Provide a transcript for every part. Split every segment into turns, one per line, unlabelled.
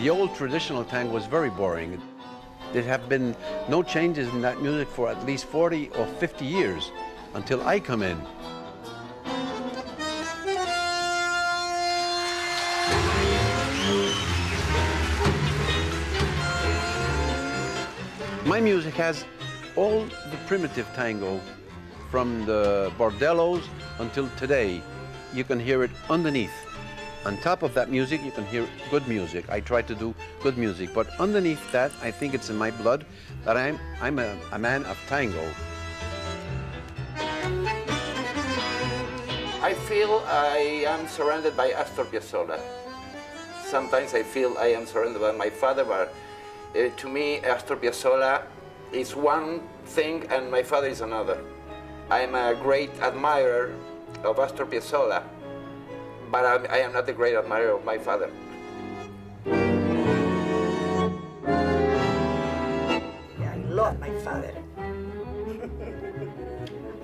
The old traditional tango was very boring. There have been no changes in that music for at least 40 or 50 years until I come in. My music has all the primitive tango from the bordellos until today. You can hear it underneath. On top of that music, you can hear good music. I try to do good music, but underneath that, I think it's in my blood that I'm a man of tango.
I feel I am surrounded by Astor Piazzolla. Sometimes I feel I am surrounded by my father, but to me, Astor Piazzolla is one thing and my father is another. I'm a great admirer of Astor Piazzolla, but I am not a great admirer of my father.
I love my father.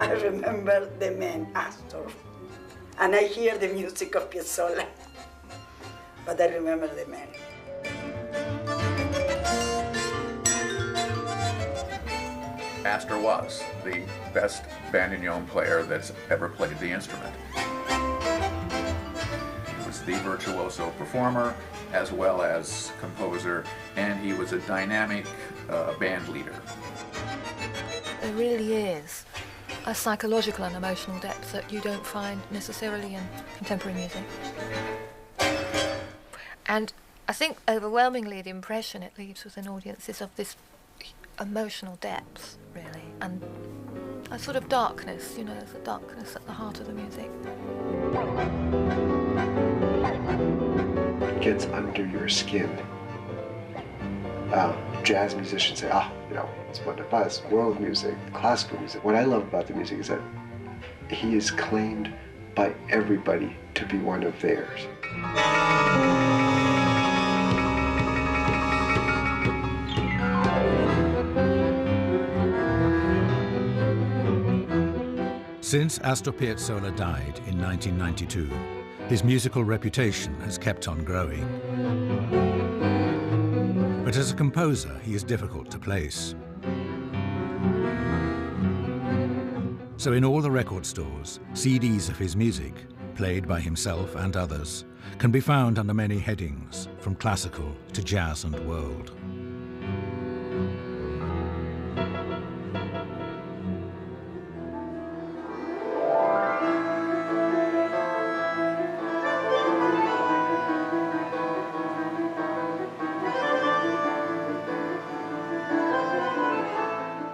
I remember the man, Astor, and I hear the music of Piazzolla, but I remember the man.
Astor was the best bandoneon player that's ever played the instrument. He was the virtuoso performer as well as composer, and he was a dynamic band leader.
There really is a psychological and emotional depth that you don't find necessarily in contemporary music. And I think overwhelmingly the impression it leaves with an audience is of this emotional depth, really, and a sort of darkness, you know, there's a darkness at the heart of the music.
It gets under your skin. Jazz musicians say, you know, it's wonderful, it's world music, classical music. What I love about the music is that he is claimed by everybody to be one of theirs.
Since Astor Piazzolla died in 1992, his musical reputation has kept on growing. But as a composer, he is difficult to place. So in all the record stores, CDs of his music, played by himself and others, can be found under many headings, from classical to jazz and world.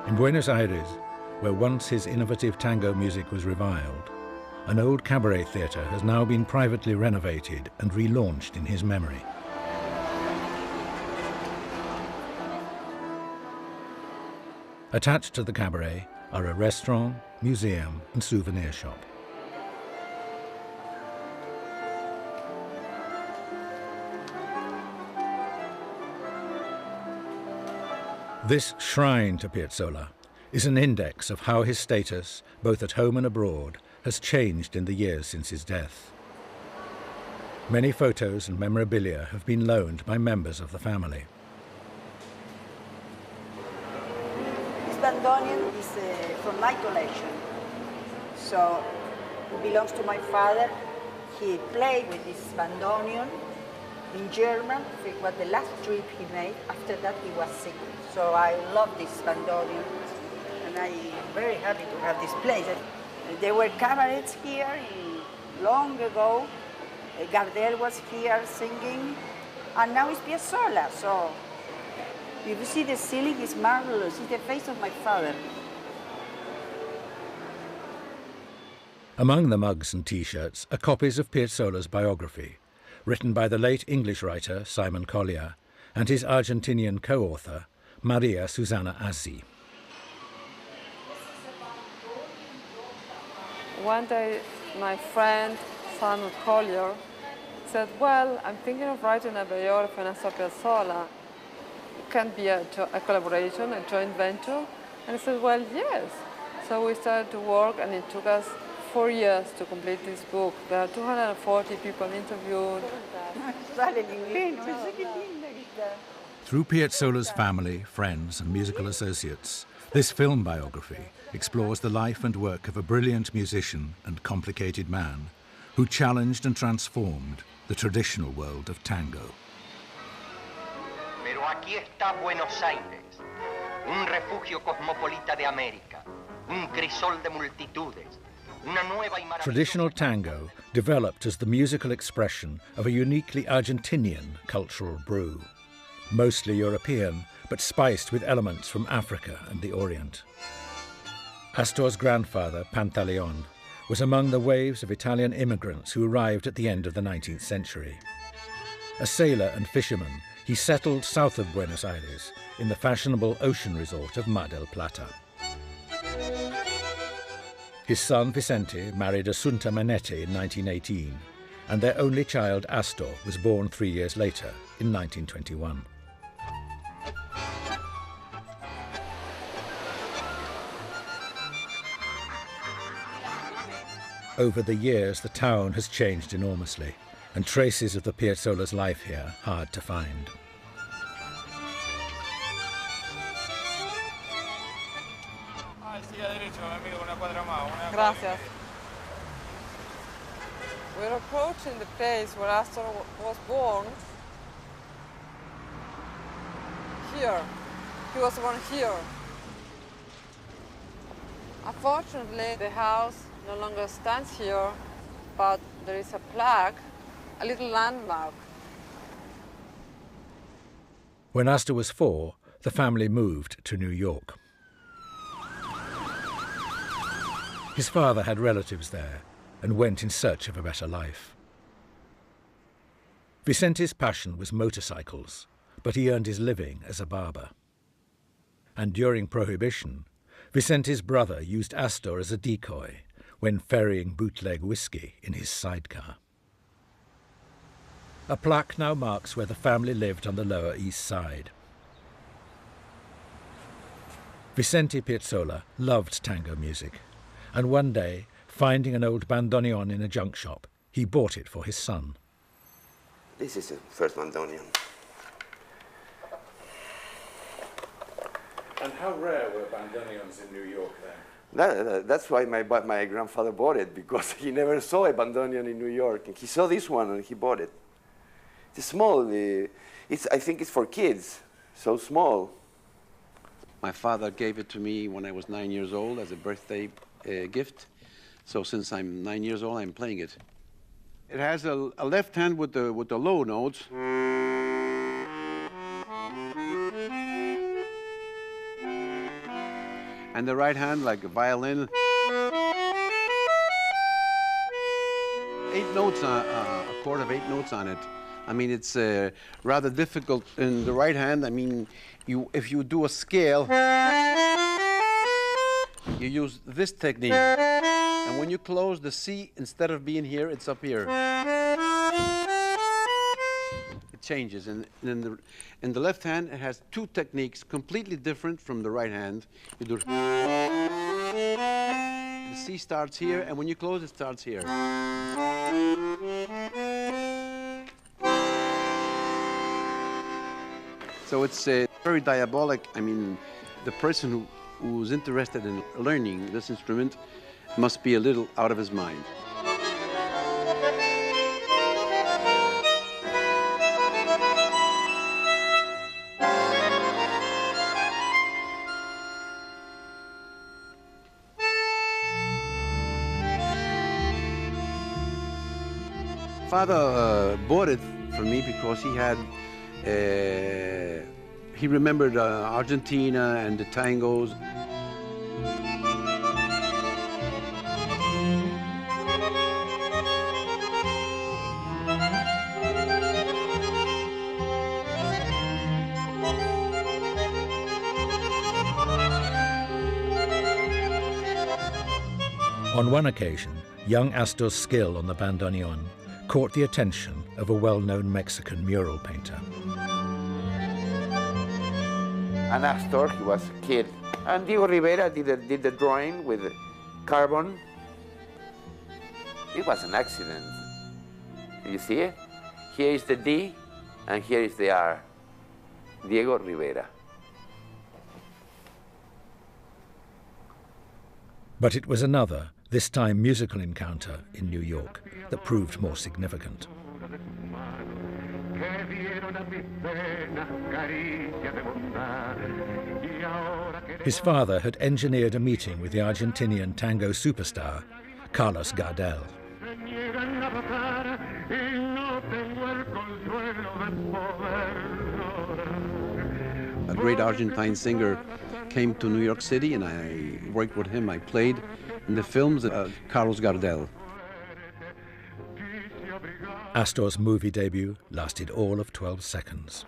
In Buenos Aires, where once his innovative tango music was reviled, an old cabaret theatre has now been privately renovated and relaunched in his memory. Attached to the cabaret are a restaurant, museum and souvenir shop. This shrine to Piazzolla is an index of how his status, both at home and abroad, has changed in the years since his death. Many photos and memorabilia have been loaned by members of the family.
This bandoneon is from my collection, so it belongs to my father. He played with this bandoneon in Germany. It was the last trip he made. After that, he was sick. So I love this bandoneon, and I'm very happy to have this place. There were cabarets here long ago. Gardel was here singing, and now it's Piazzolla. So if you see the ceiling, it's marvelous. It's the face of my father.
Among the mugs and T-shirts are copies of Piazzolla's biography, written by the late English writer Simon Collier and his Argentinian co-author, Maria Susana Azzi.
One day, my friend, Simon Collier, said, well, I'm thinking of writing a biography on Astor Piazzolla. It can be a collaboration, a joint venture. And I said, well, yes. So we started to work, and it took us 4 years to complete this book. There are 240 people interviewed.
Through Piazzolla's family, friends and musical associates, this film biography explores the life and work of a brilliant musician and complicated man who challenged and transformed the traditional world of tango.
Pero aquí está Buenos Aires, un refugio cosmopolita de América, un crisol de multitudes, una nueva y maravillosa...
Traditional tango developed as the musical expression of a uniquely Argentinian cultural brew, mostly European, but spiced with elements from Africa and the Orient. Astor's grandfather, Pantaleon, was among the waves of Italian immigrants who arrived at the end of the 19th century. A sailor and fisherman, he settled south of Buenos Aires in the fashionable ocean resort of Mar del Plata. His son Vicente married Assunta Manetti in 1918, and their only child Astor was born 3 years later in 1921. Over the years, the town has changed enormously, and traces of the Piazzolla's life here hard to find.
Gracias. We're approaching the place where Astor was born. Here. He was born here. Unfortunately, the house no longer stands here, but there is a plaque, a little landmark.
When Astor was 4, the family moved to New York. His father had relatives there and went in search of a better life. Vicente's passion was motorcycles, but he earned his living as a barber. And during Prohibition, Vicente's brother used Astor as a decoy when ferrying bootleg whiskey in his sidecar. A plaque now marks where the family lived on the Lower East Side. Vicente Piazzolla loved tango music, and one day, finding an old bandoneon in a junk shop, he bought it for his son.
This is the first bandoneon.
And how rare were bandoneons in New York then?
That's why my grandfather bought it, because he never saw a bandoneon in New York. And he saw this one and he bought it. It's small. I think it's for kids, so small.
My father gave it to me when I was 9 years old as a birthday gift. So since I'm 9 years old, I'm playing it. It has a left hand with the low notes. And the right hand like a violin. 8 notes, a chord of 8 notes on it. I mean, it's rather difficult in the right hand. I mean, if you do a scale, you use this technique. And when you close the C, instead of being here, it's up here. It changes. And in the left hand, it has 2 techniques completely different from the right hand. You do the C starts here, and when you close, it starts here. So it's very diabolic. I mean, the person who's interested in learning this instrument must be a little out of his mind. Father bought it for me because he had, he remembered Argentina and the tangos.
On one occasion, young Astor's skill on the bandoneon caught the attention of a well-known Mexican mural painter.
And Astor, he was a kid. And Diego Rivera did the drawing with carbon, It was an accident. You see it? Here is the D, and here is the R. Diego Rivera.
But it was another, this time musical encounter in New York that proved more significant. His father had engineered a meeting with the Argentinian tango superstar, Carlos Gardel.
A great Argentine singer came to New York City, and I worked with him. I played in the films of Carlos Gardel.
Astor's movie debut lasted all of 12 seconds.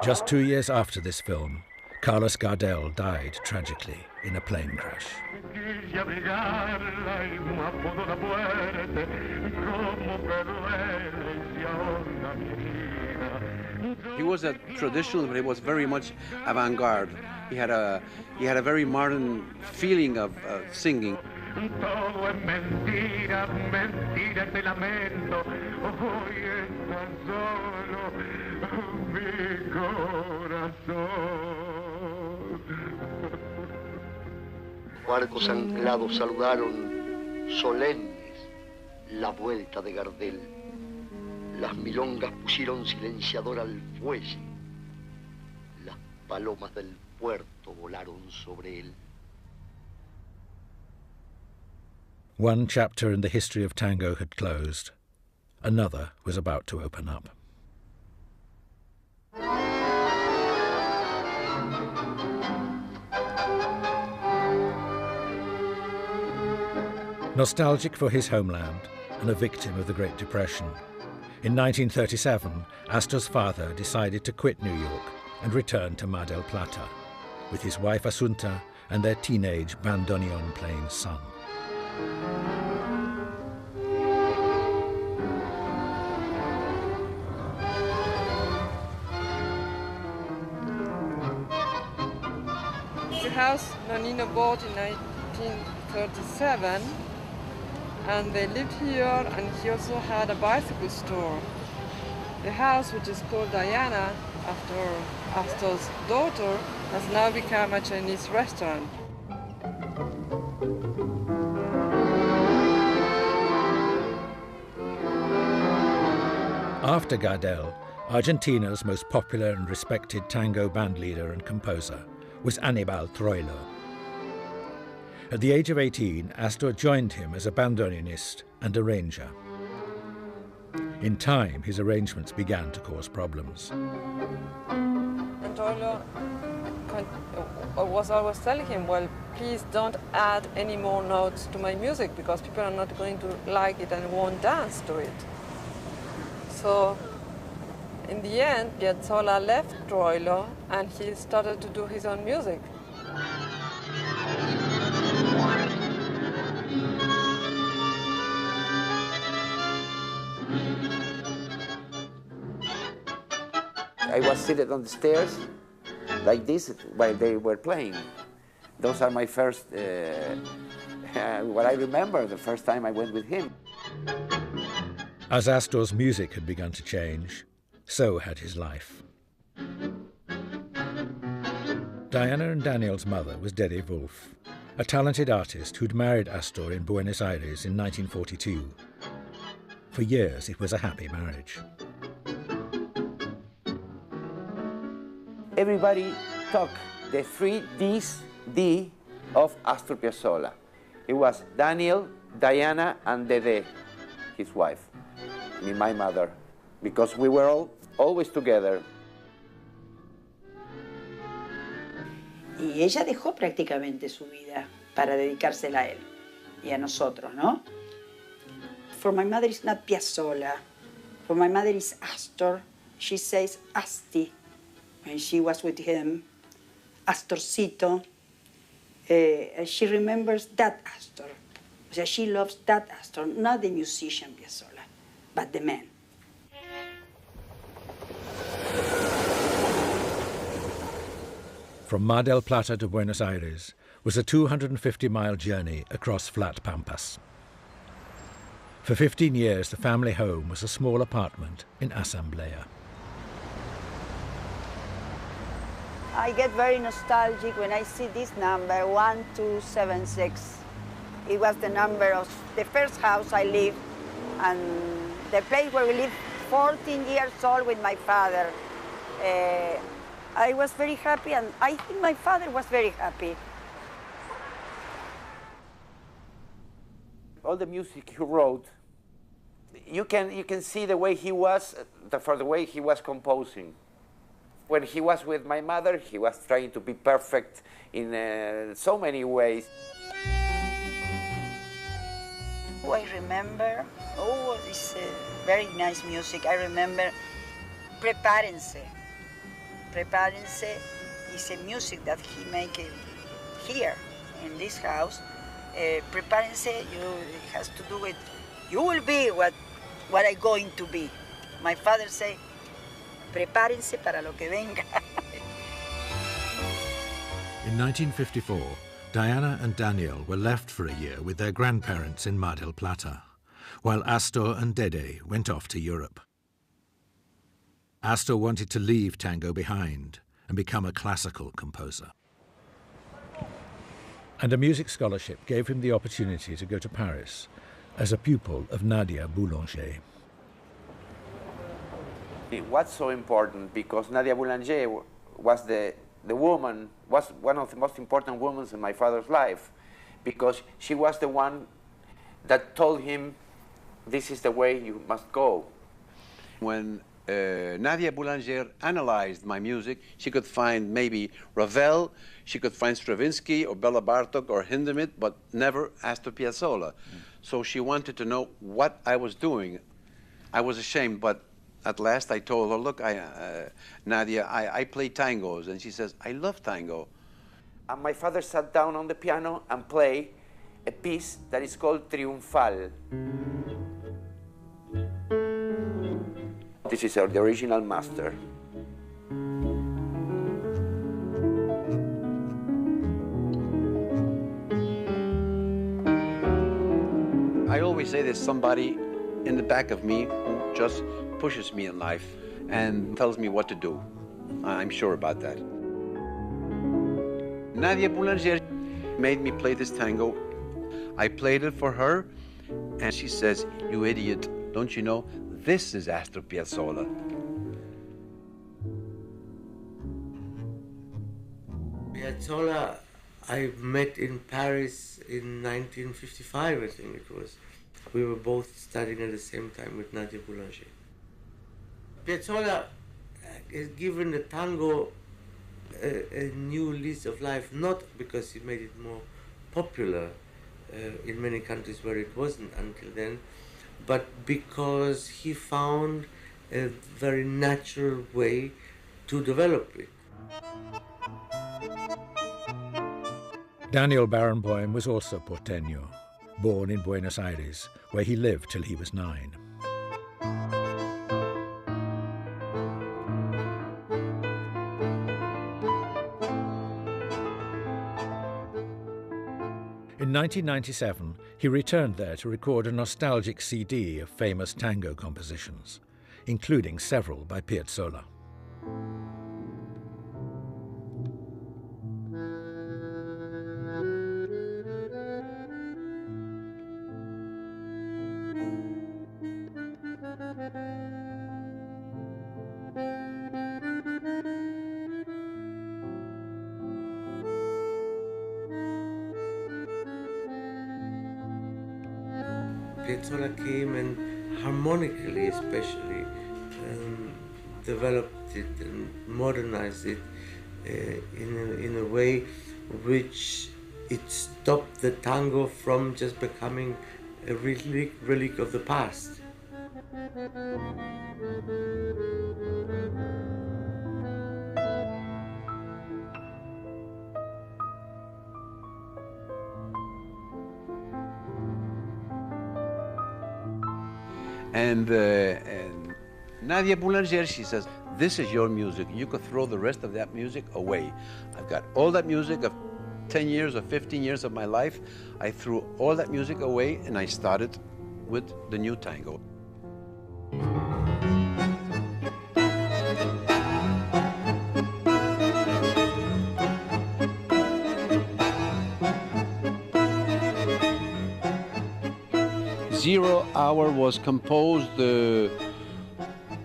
Just 2 years after this film, Carlos Gardel died tragically in a plane crash.
He was a traditional, but he was very much avant-garde. He had a very modern feeling of singing.
Barcos anclados saludaron solemnes la vuelta de Gardel. Las milongas pusieron silenciador al fuelle. Las palomas del puerto volaron sobre él.
One chapter in the history of tango had closed. Another was about to open up. Nostalgic for his homeland and a victim of the Great Depression, in 1937, Astor's father decided to quit New York and return to Mar del Plata with his wife Asunta and their teenage bandoneon-playing son.
The house Nonino bought in 1937, and they lived here, and he also had a bicycle store. The house, which is called Diana, after Astor's daughter, has now become a Chinese restaurant.
After Gardel, Argentina's most popular and respected tango bandleader and composer was Aníbal Troilo. At the age of 18, Astor joined him as a bandoneonist and arranger. In time, his arrangements began to cause problems.
And Troilo was always telling him, well, please don't add any more notes to my music because people are not going to like it and won't dance to it. So in the end, Piazzolla left Troilo and he started to do his own music.
I was seated on the stairs like this while they were playing. Those are my first, what I remember, the first time I went with him.
As Astor's music had begun to change, so had his life. Diana and Daniel's mother was Dede Wolf, a talented artist who'd married Astor in Buenos Aires in 1942. For years, it was a happy marriage.
Everybody talked the 3 Ds, D of Astor Piazzolla. It was Daniel, Diana, and Dede, his wife, and my mother, because we were always together.
Y ella dejó prácticamente su vida para dedicársela a él y a nosotros, ¿no? For my mother is not Piazzolla. For my mother is Astor. She says Asti. When she was with him, Astorcito, she remembers that Astor. O sea, she loves that Astor, not the musician Piazzolla, but the man.
From Mar del Plata to Buenos Aires was a 250-mile journey across flat pampas. For 15 years, the family home was a small apartment in Asamblea.
I get very nostalgic when I see this number, 1276. It was the number of the first house I lived, and the place where we lived 14 years old with my father. I was very happy, and I think my father was very happy.
All the music he wrote, you can see the way he was, for the way he was composing. When he was with my mother, he was trying to be perfect in so many ways.
I remember, this very nice music. I remember Prepárense. Prepárense is a music that he make here in this house. Prepárense, it has to do with, you will be what I'm going to be. My father say, prepárense para lo que venga.
In 1954, Diana and Daniel were left for a year with their grandparents in Mar del Plata, while Astor and Dede went off to Europe. Astor wanted to leave tango behind and become a classical composer. And a music scholarship gave him the opportunity to go to Paris as a pupil of Nadia Boulanger.
It was so important because Nadia Boulanger was the woman, was one of the most important women in my father's life, because she was the one that told him, this is the way you must go.
When Nadia Boulanger analyzed my music, she could find maybe Ravel, she could find Stravinsky or Bela Bartok or Hindemith, but never Astor Piazzolla. So she wanted to know what I was doing. I was ashamed, but at last I told her, look, Nadia, I play tangos. And she says, I love tango.
And my father sat down on the piano and played a piece that is called Triunfal. This is the original master.
I always say there's somebody in the back of me who just pushes me in life and tells me what to do. I'm sure about that. Nadia Boulanger made me play this tango. I played it for her, and she says, you idiot, don't you know, this is Astor Piazzolla.
Piazzolla I met in Paris in 1955, I think it was. We were both studying at the same time with Nadia Boulanger. Piazzolla has given the tango a new lease of life, not because he made it more popular in many countries where it wasn't until then, but because he found a very natural way to develop it.
Daniel Barenboim was also porteño, born in Buenos Aires, where he lived till he was 9. In 1997, he returned there to record a nostalgic CD of famous tango compositions, including several by Piazzolla.
Piazzolla came and harmonically especially developed it and modernized it in a way which it stopped the tango from just becoming a relic of the past.
And Nadia Boulanger, she says, this is your music. You could throw the rest of that music away. I've got all that music of 10 years or 15 years of my life. I threw all that music away and I started with the new tango. Zero Hour was composed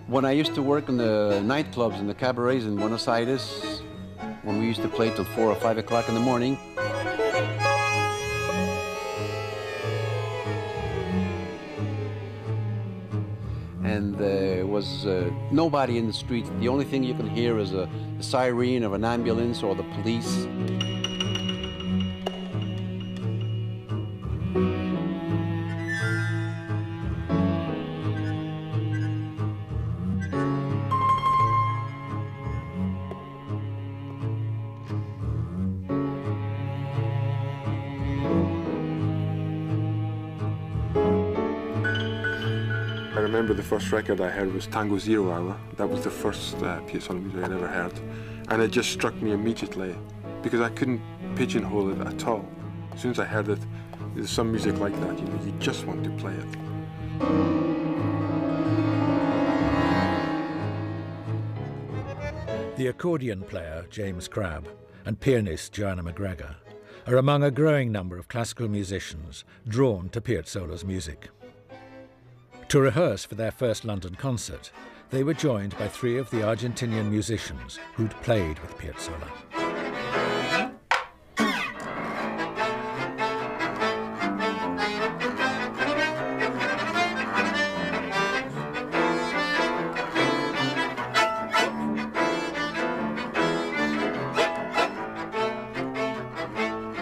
when I used to work in the nightclubs and the cabarets in Buenos Aires, when we used to play till 4 or 5 o'clock in the morning. And there was nobody in the streets. The only thing you can hear is the siren of an ambulance or the police.
I remember the first record I heard was Tango 0 Hour. That was the first Piazzolla music I'd ever heard. And it just struck me immediately because I couldn't pigeonhole it at all. As soon as I heard it, there's some music like that, you know, you just want to play it.
The accordion player, James Crabb, and pianist Joanna McGregor are among a growing number of classical musicians drawn to Piazzolla's music. To rehearse for their first London concert, they were joined by 3 of the Argentinian musicians who'd played with Piazzolla.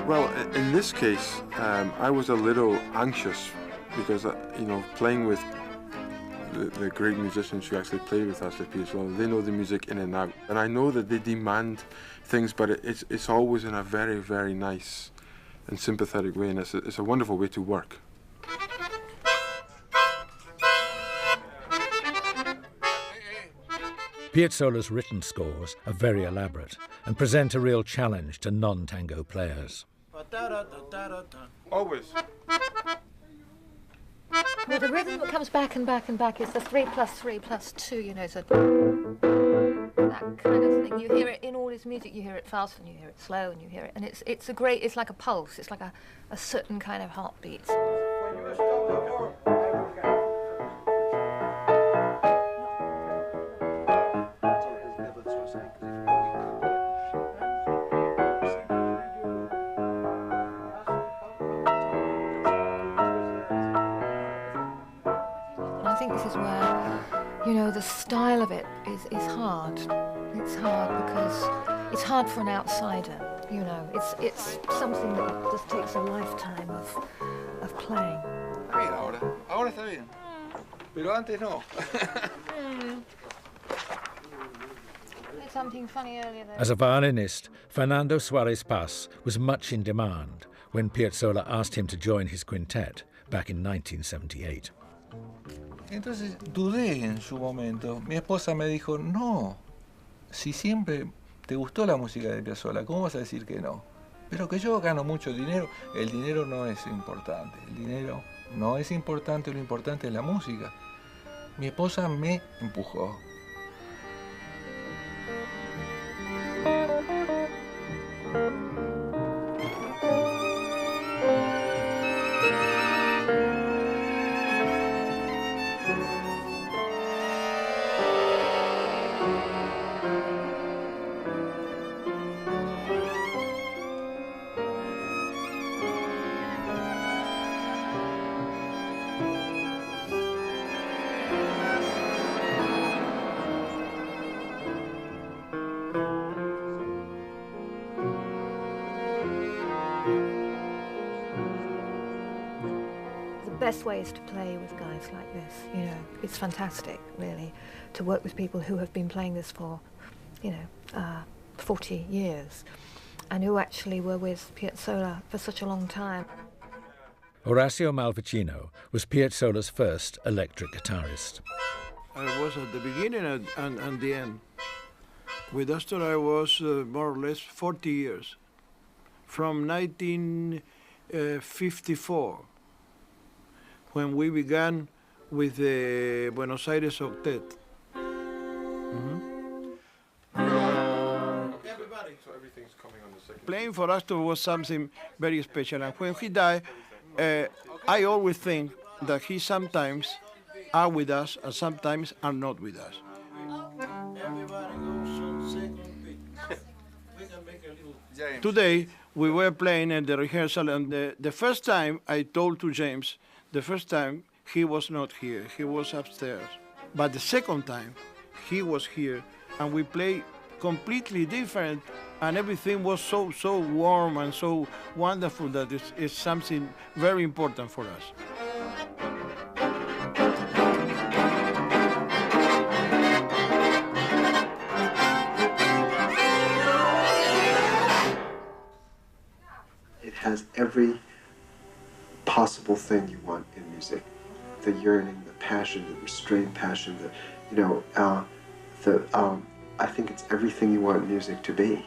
Well, in this case, I was a little anxious because, you know, playing with the great musicians who actually play with Astor Piazzolla, they know the music in and out. And I know that they demand things, but it's always in a very, very nice and sympathetic way, and it's a wonderful way to work.
Piazzolla's written scores are very elaborate and present a real challenge to non-tango players.
Always.
Well, the rhythm that comes back and back and back is the 3 + 3 + 2, you know, so that kind of thing. You hear it in all his music, you hear it fast and you hear it slow and you hear it, and it's like a pulse, it's like a certain kind of heartbeat. I think this is where, you know, the style of it is hard. It's hard because it's hard for an outsider, you know. It's something that just takes a lifetime of playing.
Está bien ahora. Ahora está bien. Pero antes no.
Something funny earlier though.
As a violinist, Fernando Suarez Paz was much in demand when Piazzolla asked him to join his quintet back in 1978.
Entonces dudé en su momento. Mi esposa me dijo, no, si siempre te gustó la música de Piazzolla, ¿cómo vas a decir que no? Pero que yo gano mucho dinero, el dinero no es importante. El dinero no es importante, lo importante es la música. Mi esposa me empujó.
Best way is to play with guys like this, you know. It's fantastic, really, to work with people who have been playing this for, you know, 40 years, and who actually were with Piazzolla for such a long time.
Orazio Malvicino was Piazzolla's first electric guitarist.
I was at the beginning and the end. With Astor, I was more or less 40 years, from 1954, when we began with the Buenos Aires Octet.
Everybody. So everything's coming on the second.
Playing for Astor was something very special, and when he died, I always think that he sometimes are with us and sometimes are not with us. Today, we were playing at the rehearsal, and the first time I told to James, the first time he was not here, he was upstairs. But the second time, he was here, and we played completely different, and everything was so warm and so wonderful that it's something very important for us.
It has every possible thing you want in music. The yearning, the passion, the restrained passion, I think it's everything you want music to be.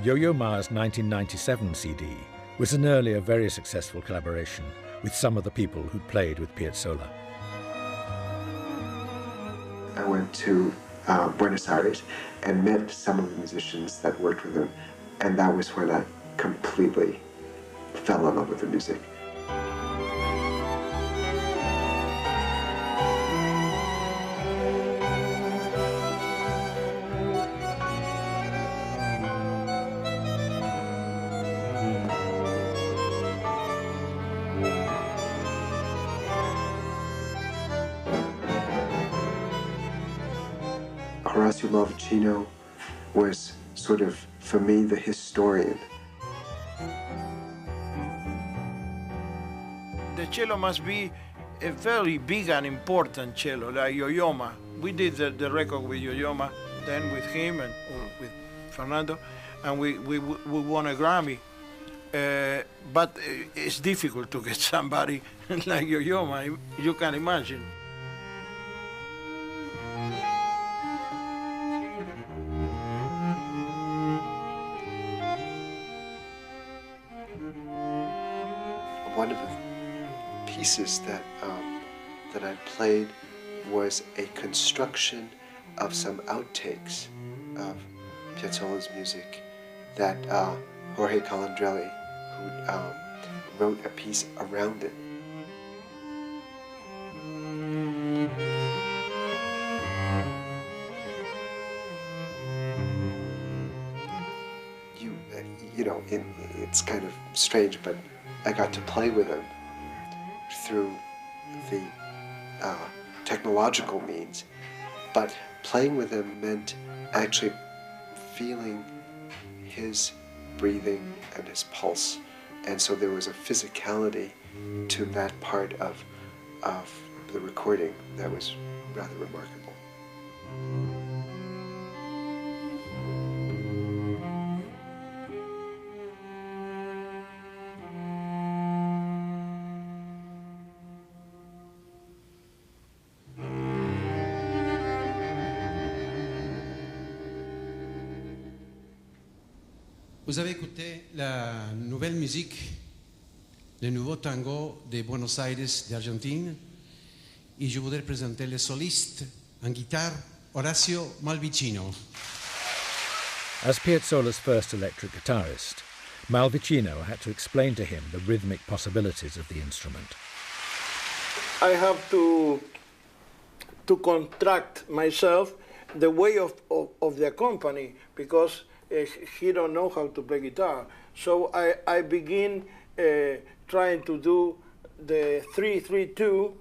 Yo-Yo Ma's 1997 CD was an earlier very successful collaboration with some of the people who played with Piazzolla.
I went to Buenos Aires and met some of the musicians that worked with him, and that was when I completely fell in love with the music. Horacio Malvicino was sort of, for me, the historian.
The cello must be a very big and important cello, like Yo-Yo Ma. We did the record with Yo-Yo Ma, then with him and with Fernando, and we won a Grammy. But it's difficult to get somebody like Yo-Yo Ma, you can imagine.
One of the pieces that I played was a construction of some outtakes of Piazzolla's music that Jorge Calandrelli, who wrote a piece around it. It's kind of strange, but I got to play with him through the technological means, but playing with him meant actually feeling his breathing and his pulse, and so there was a physicality to that part of the recording that was rather remarkable.
Vous avez écouté la nouvelle musique, le nouveau tango de Buenos Aires d'Argentine, et je voudrais présenter le soliste en guitare, Horacio Malvicino.
As Piazzolla's first electric guitarist, Malvicino had to explain to him the rhythmic possibilities of the instrument.
I have to contract myself the way of the company, because he don't know how to play guitar. So I begin trying to do the 3-3-2.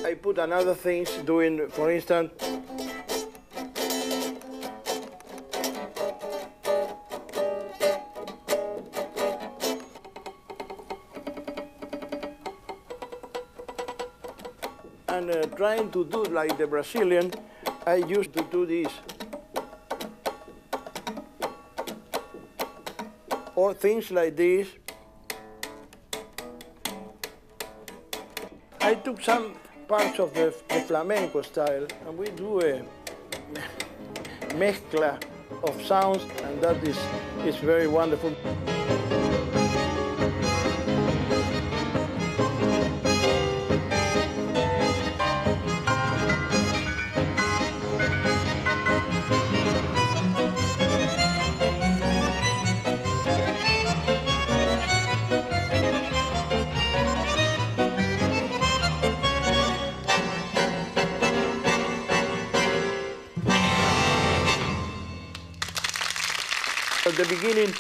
I put another things doing, for instance, and trying to do like the Brazilian. I used to do this. or things like this. I took some parts of the flamenco style, and we do a mezcla of sounds, and that is very wonderful. At the beginning,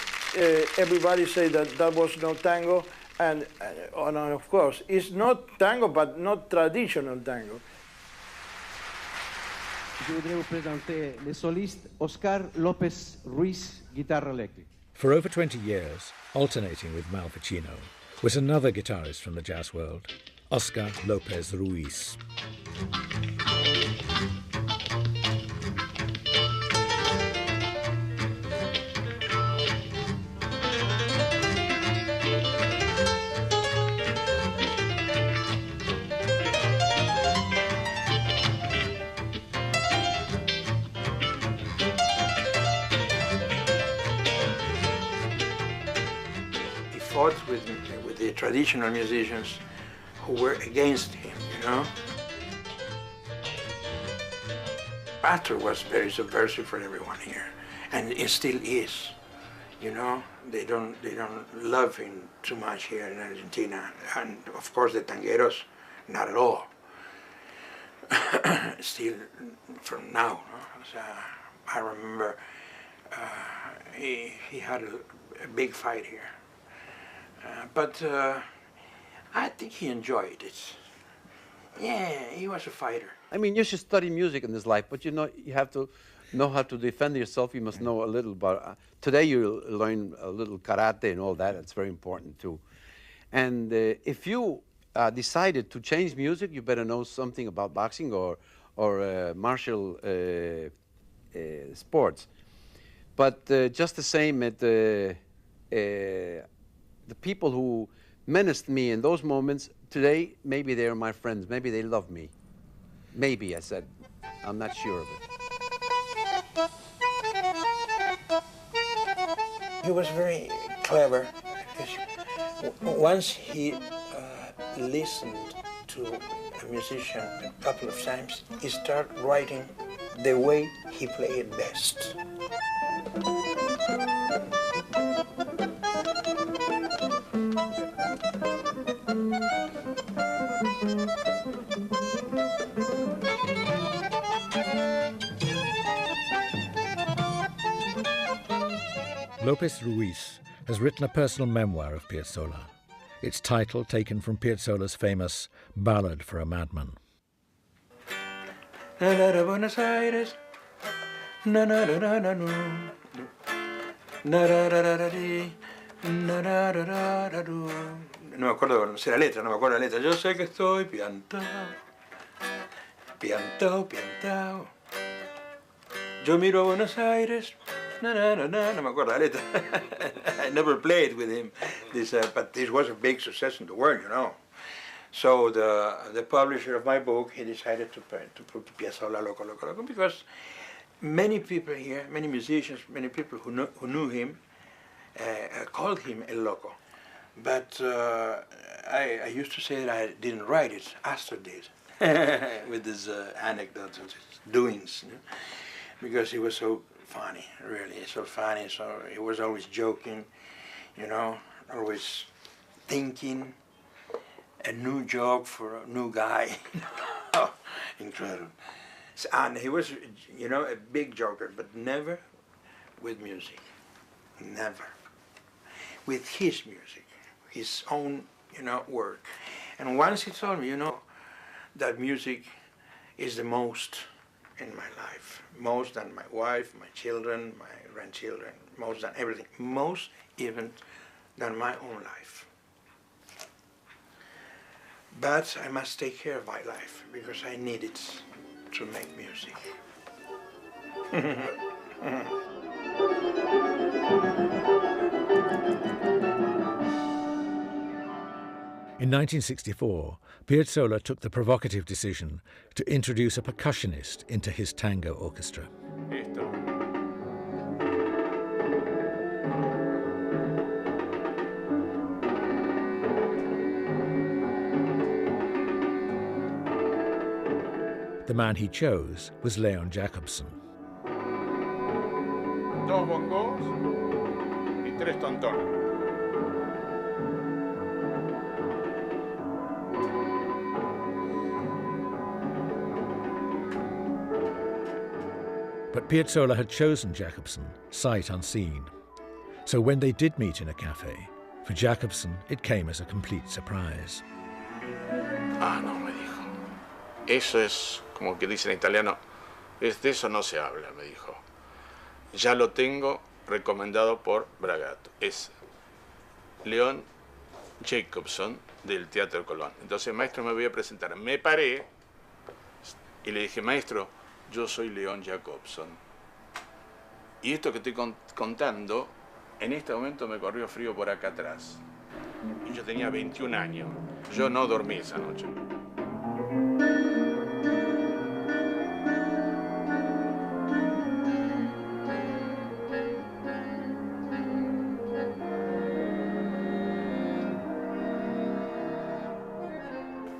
everybody said that that was no tango, and of course, it's not tango, but not traditional tango.
Je voudrais vous présenter le soliste Oscar López Ruiz, guitarra électrique.
For over 20 years, alternating with Mal Pacino, was another guitarist from the jazz world, Oscar López Ruiz.
He fought with the traditional musicians who were against him, you know. Astor was very subversive for everyone here, and it still is. You know, they don't love him too much here in Argentina, and of course the tangueros, not at all. Still, from now, no? So, I remember he had a big fight here, but I think he enjoyed it. Yeah, he was a fighter.
I mean, you should study music in this life, but you know, you have to know how to defend yourself. You must know a little about. Today you learn a little karate and all that. It's very important too. And if you decided to change music, you better know something about boxing or martial sports. But just the same, the people who menaced me in those moments, today maybe they are my friends. Maybe they love me. Maybe, I said. I'm not sure of it.
He was very clever, because once he listened to a musician a couple of times, he started writing the way he played best.
López Ruiz has written a personal memoir of Piazzolla, its title taken from Piazzolla's famous Ballad for a Madman.
Buenos Aires. No me acuerdo, no sé la letra, no me acuerdo la letra. Yo sé que estoy piantao, piantao, piantao. Yo miro a Buenos Aires. No me acuerdo la letra. I never played with him, but this was a big success in the world, you know. So the publisher of my book, he decided to put Piazzolla Loco, Loco, Loco, because many people here, many musicians, many people who knew him, called him El Loco. But I used to say that I didn't write it, Astor did, with his anecdotes and his doings, you know? Because he was so funny, really, so funny, so he was always joking, you know, always thinking a new joke for a new guy. Incredible. And he was, you know, a big joker, but never with music, never. With his music, his own, you know, work. And once he told me, you know, that music is the most in my life, most than my wife, my children, my grandchildren, most than everything, most even than my own life. But I must take care of my life because I need it to make music.
In 1964, Piazzolla took the provocative decision to introduce a percussionist into his tango orchestra. The man he chose was Leon Jacobson.
Dos bongos y tres tontones.
But Piazzolla had chosen Jacobson sight unseen. So when they did meet in a cafe, for Jacobson it came as a complete surprise.
Ah, no, me dijo. Eso es, como que dice en italiano, de eso no se habla, me dijo. Ya lo tengo recomendado por Bragato. Es Leon Jacobson del Teatro Colón. Entonces, maestro, me voy a presentar. Me paré y le dije, maestro, yo soy Leon Jacobson. Y esto que estoy contando, en este momento me corrió frío por acá atrás. Y yo tenía 21 años. Yo no dormí esa noche.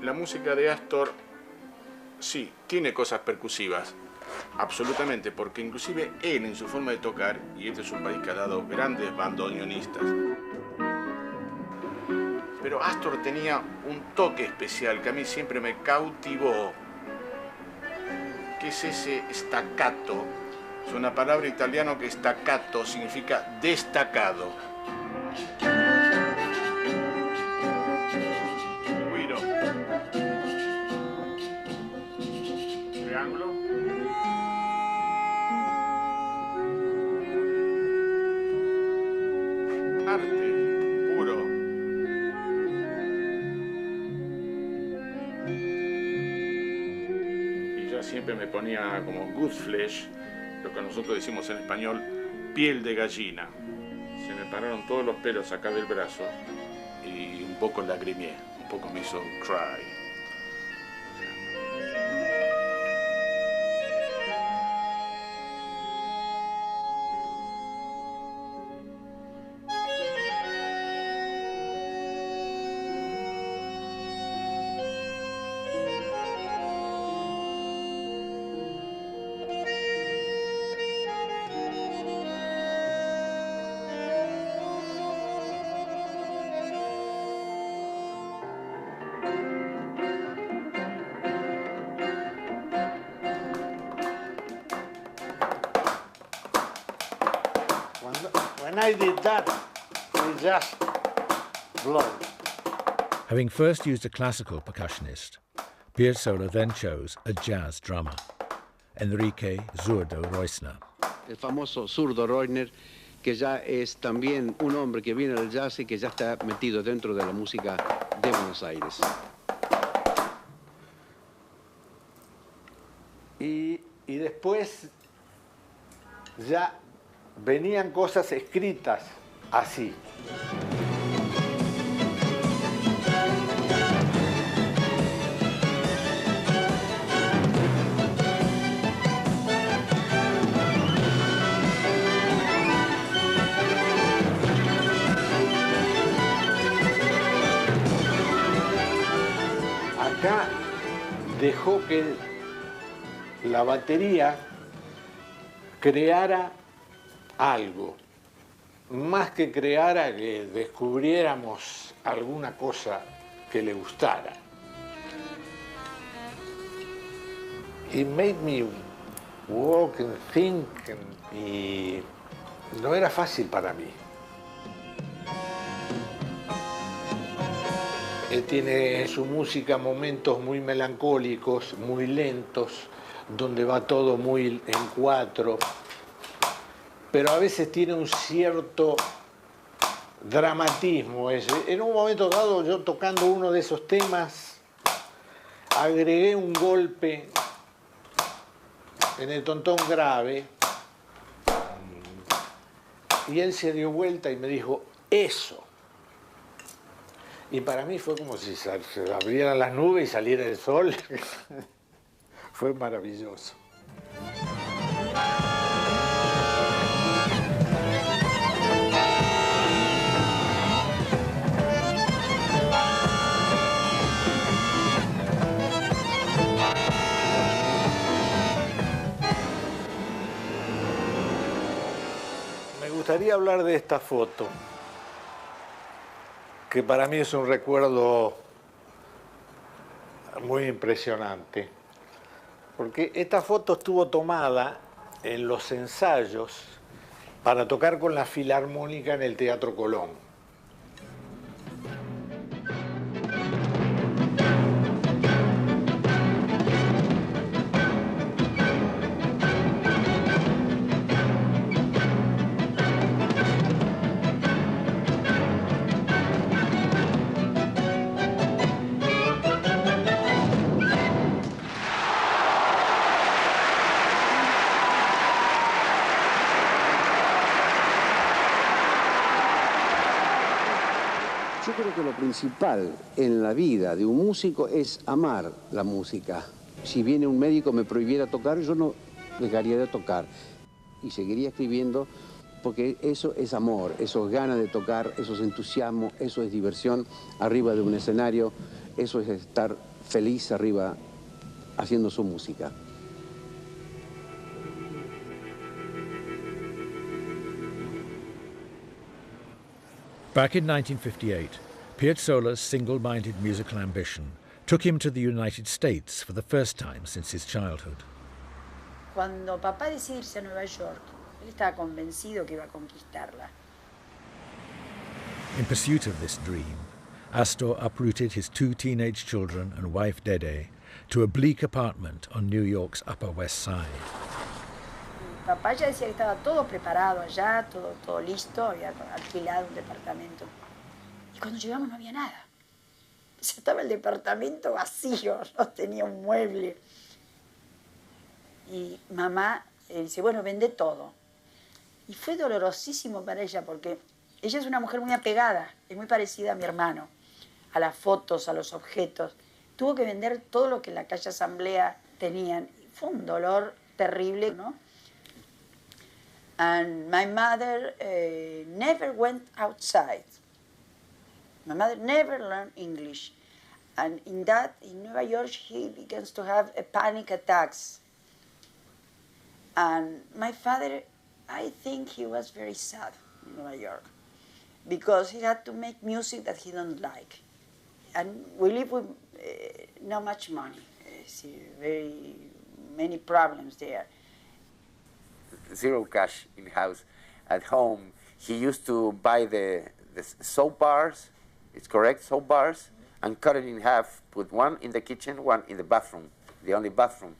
La música de Astor, sí, tiene cosas percusivas, absolutamente, porque inclusive él en su forma de tocar, y este es un país que ha dado grandes bandoneonistas, pero Astor tenía un toque especial que a mí siempre me cautivó, que es ese staccato. Es una palabra italiana que staccato significa destacado. Triángulo. Arte puro. Y ya siempre me ponía como goose flesh, lo que nosotros decimos en español, piel de gallina. Se me pararon todos los pelos acá del brazo y un poco lagrimeé, un poco me hizo cry.
When I did that, it just blew.
Having first used a classical percussionist, Piazzolla then chose a jazz drummer, Enrique Zurdo Reusner.
El famoso Zurdo Reusner, que ya es también un hombre que viene del jazz y que ya está metido dentro de la música de Buenos Aires.
Y después ya venían cosas escritas así. Acá dejó que la batería creara algo, más que creara que descubriéramos alguna cosa que le gustara. It made me walk and think, y no era fácil para mí. Él tiene en su música momentos muy melancólicos, muy lentos, donde va todo muy en cuatro, pero a veces tiene un cierto dramatismo. En un momento dado, yo tocando uno de esos temas, agregué un golpe en el tontón grave, y él se dio vuelta y me dijo, eso. Y para mí fue como si se abrieran las nubes y saliera el sol. Fue maravilloso. Me gustaría hablar de esta foto, que para mí es un recuerdo muy impresionante, porque esta foto estuvo tomada en los ensayos para tocar con la Filarmónica en el Teatro Colón.
Yo creo que lo principal en la vida de un músico es amar la música. Si viene un médico y me prohibiera tocar, yo no dejaría de tocar y seguiría escribiendo, porque eso es amor, eso es ganas de tocar, eso es entusiasmo, eso es diversión arriba de un escenario, eso es estar feliz arriba haciendo su música.
Back in 1958, Piazzolla's single-minded musical ambition took him to the United States for the first time since his childhood.
Cuando papá decidió irse a Nueva York, él estaba convencido que iba a conquistarla.
In pursuit of this dream, Astor uprooted his 2 teenage children and wife Dede to a bleak apartment on New York's Upper West Side.
Papá ya decía que estaba todo preparado allá, todo listo, había alquilado un departamento. Y cuando llegamos no había nada. Ya estaba el departamento vacío, no tenía un mueble. Y mamá dice, bueno, vende todo. Y fue dolorosísimo para ella porque ella es una mujer muy apegada, es muy parecida a mi hermano, a las fotos, a los objetos. Tuvo que vender todo lo que en la calle Asamblea tenían. Fue un dolor terrible, ¿no? And my mother never went outside. My mother never learned English. And in New York, he begins to have panic attacks. And my father, I think he was very sad in New York because he had to make music that he don't like. And we live with not much money. Very many problems there.
Zero cash in the house. At home, he used to buy the soap bars, it's correct, soap bars, and cut it in half, put one in the kitchen, one in the bathroom, the only bathroom.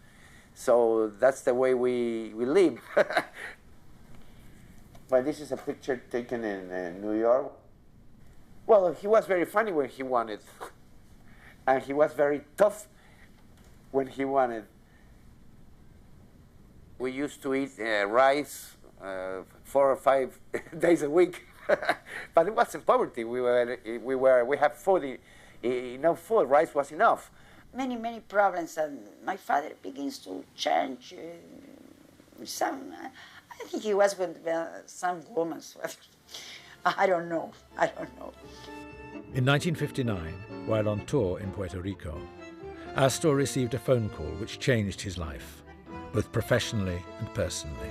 So that's the way we live. But this is a picture taken in New York. Well, he was very funny when he wanted, and he was very tough when he wanted. We used to eat rice 4 or 5 days a week, but it wasn't poverty. We have food, enough food. Rice was enough.
Many problems, and my father begins to change. I think he was with some woman. I don't know.
In 1959, while on tour in Puerto Rico, Astor received a phone call which changed his life, both professionally and personally.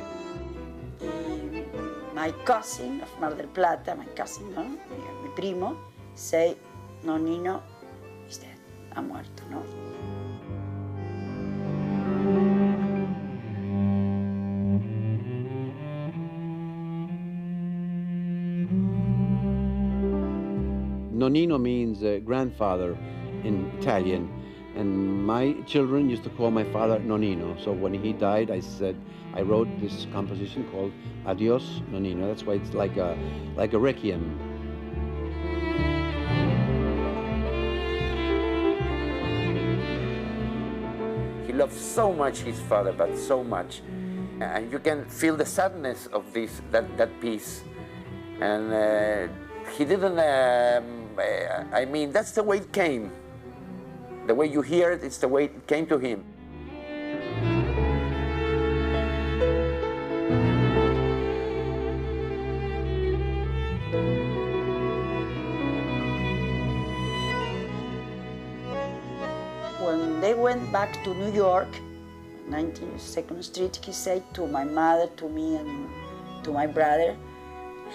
My cousin of Mar del Plata, my cousin, ¿no? Mi primo, say, Nonino is dead, ha muerto, ¿no?
Nonino means grandfather in Italian. And my children used to call my father Nonino. So when he died, I wrote this composition called Adios Nonino. That's why it's like a requiem.
He loved so much his father, but so much. And you can feel the sadness of that piece. And he didn't I mean, that's the way it came. The way you hear it, it's the way it came to him.
When they went back to New York, 92nd Street, he said to my mother, to me, and to my brother,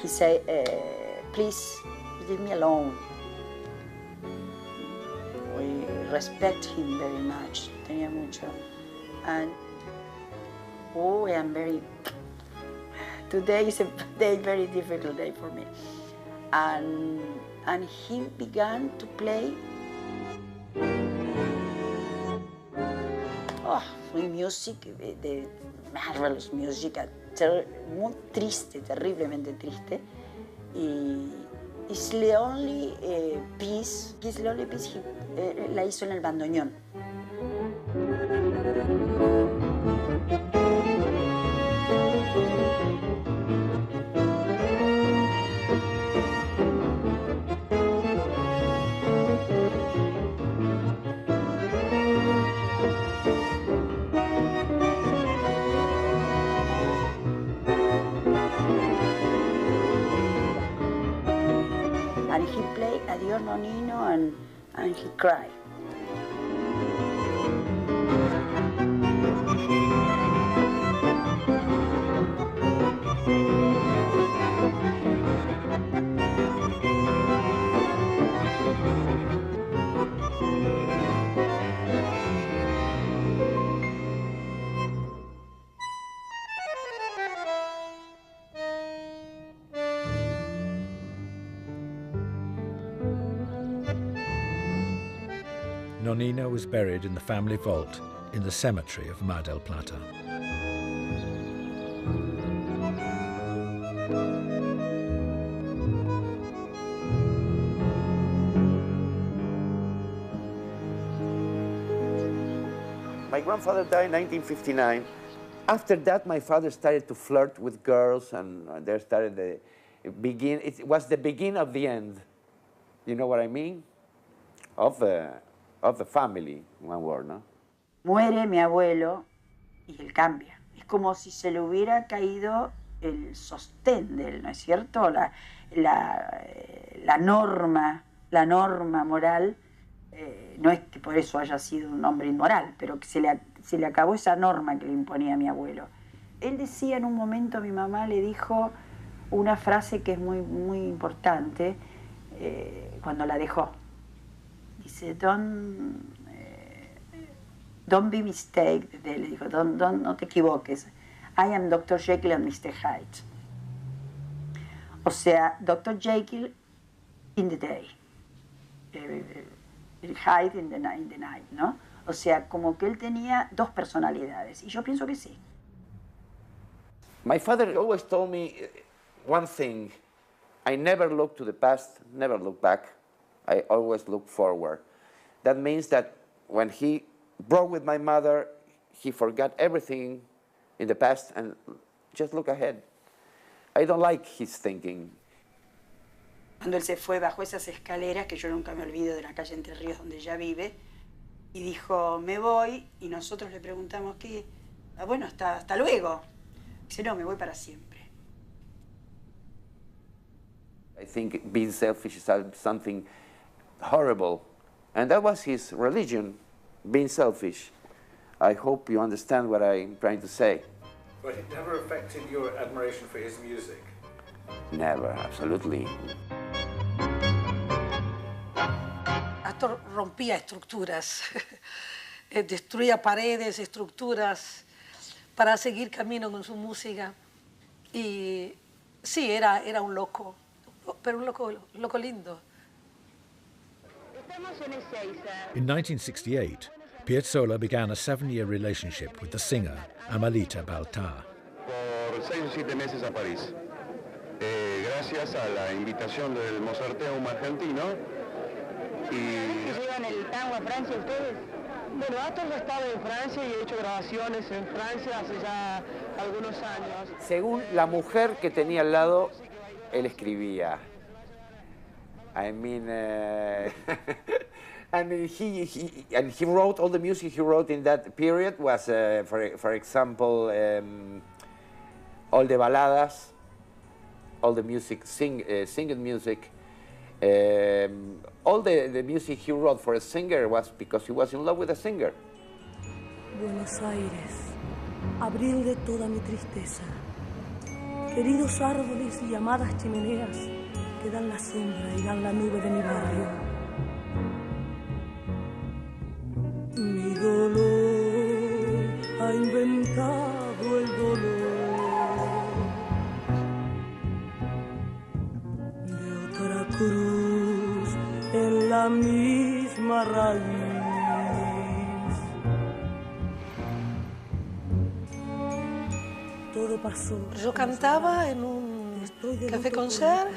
he said, please leave me alone. We respect him very much, tenía mucho. And oh, I am very, today is a day, very difficult day for me. And he began to play music, de marvelous music, muy triste, terriblemente triste. Y his lonely piece la hizo en el bandoneón. And he played Adiós Nonino and he cried.
Nonino was buried in the family vault in the cemetery of Mar del Plata.
My grandfather died in 1959. After that, my father started to flirt with girls, and there started it was the beginning of the end. You know what I mean? Of the family, one word, ¿no?
Muere mi abuelo y él cambia. Es como si se le hubiera caído el sostén de él, ¿no es cierto? La norma moral, no es que por eso haya sido un hombre inmoral, pero que se le acabó esa norma que le imponía a mi abuelo. Él decía en un momento, mi mamá le dijo una frase que es muy, muy importante cuando la dejó. Dice, don't be mistaken, le dijo, no te equivoques. I am Dr. Jekyll and Mr. Hyde. O sea, Dr. Jekyll in the day, Hyde in the night, ¿no? O sea, como que él tenía dos personalidades, y yo pienso que sí.
My father always told me one thing, I never look to the past, never look back. I always look forward. That means that when he broke with my mother, he forgot everything in the past and just look ahead. I don't like his thinking.
Cuando él se fue bajo esas escaleras, que yo nunca me olvido de la calle Entre Ríos donde ella vive, y dijo, me voy, y nosotros le preguntamos, ¿qué? Ah, bueno, hasta luego. Dice, no, me voy para siempre.
I think being selfish is something horrible. And that was his religion, being selfish. I hope you understand what I'm trying to say.
But it never affected your admiration for his music?
Never, absolutely.
Astor rompía estructuras, destruía paredes, estructuras, para seguir camino con su música. Y sí, era un loco, pero un loco lindo.
In 1968, Piazzolla began a 7-year relationship with the singer Amalita Baltar.
Por 6 o 7 meses a París. Gracias a la invitación del Mozarteum argentino.
¿Llevan el tango a Francia ustedes? Bueno, Astor ya estaba en Francia y he hecho grabaciones en Francia hace ya algunos años.
Según la mujer que tenía al lado, él escribía. I mean, and he wrote all the music he wrote in that period was, for example, all the baladas, all the music, singing music. All the music he wrote for a singer was because he was in love with a singer.
Buenos Aires, abril de toda mi tristeza. Queridos árboles y amadas chimeneas que dan la sombra y dan la nube de mi barrio. Mi dolor ha inventado el dolor de otra cruz en la misma raíz. Todo pasó.
Yo cantaba en un café-concert,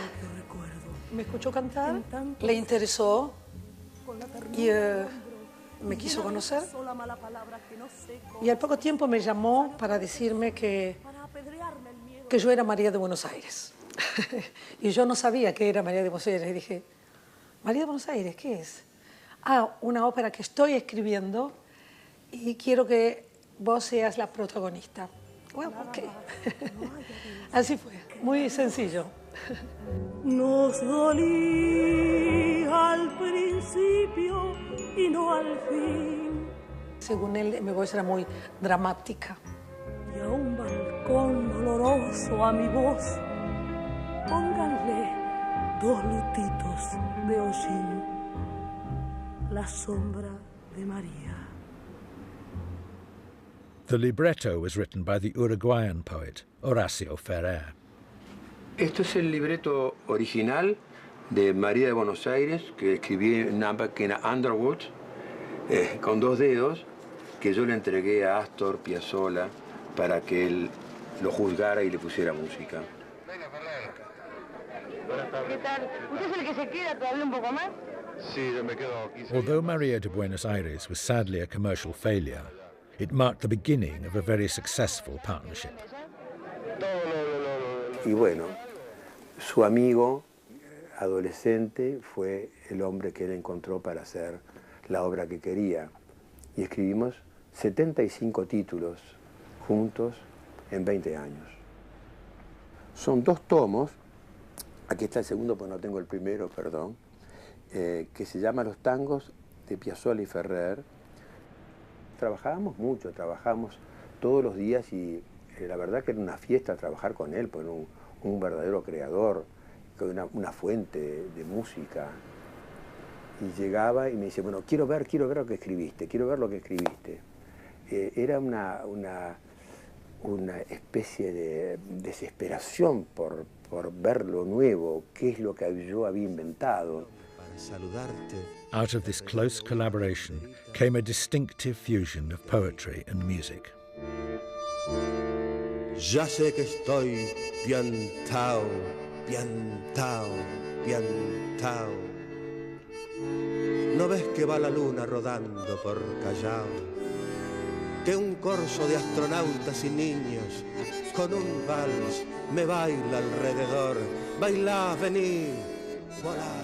me escuchó cantar, le interesó y me quiso conocer. Y al poco tiempo me llamó para decirme que yo era María de Buenos Aires. Y yo no sabía que era María de Buenos Aires. Y dije, María de Buenos Aires, ¿qué es? Ah, una ópera que estoy escribiendo y quiero que vos seas la protagonista. Bueno, ok. Así fue, muy sencillo.
Nos dolía al principio y no al fin.
Según él, mi voz era muy dramática.
Y a un balcón doloroso a mi voz, pónganle 2 lutitos de hollín, la sombra de María.
The libretto was written by the Uruguayan poet Horacio Ferrer.
Esto es el libreto original de María de Buenos Aires, que escribí en una máquina Underwood, con 2 dedos, que yo le entregué a Astor Piazzolla para que él lo juzgara y le pusiera música.
¿Qué tal? ¿Usted es el que se queda todavía un poco más?
Sí, yo me quedo aquí.
Although Maria de Buenos Aires was sadly a commercial failure, it marked the beginning of a very successful partnership.
Y bueno, su amigo adolescente fue el hombre que él encontró para hacer la obra que quería. Y escribimos 75 títulos juntos en 20 años. Son 2 tomos, aquí está el segundo, pues no tengo el primero, perdón, que se llama Los tangos de Piazzolla y Ferrer. Trabajábamos mucho, trabajamos todos los días y la verdad que era una fiesta trabajar con él, pues un verdadero creador, una fuente de música. Y llegaba y me dice, bueno, quiero ver lo que escribiste, quiero ver lo que escribiste. Era una especie de desesperación por ver lo nuevo, qué es lo que yo había inventado.
Para saludarte.
Out of this close collaboration came a distinctive fusion of poetry and music.
Ya sé que estoy piantao, piantao, piantao. ¿No ves que va la luna rodando por Callao? Que un corso de astronautas y niños con un vals me baila alrededor. Bailá, vení, volá.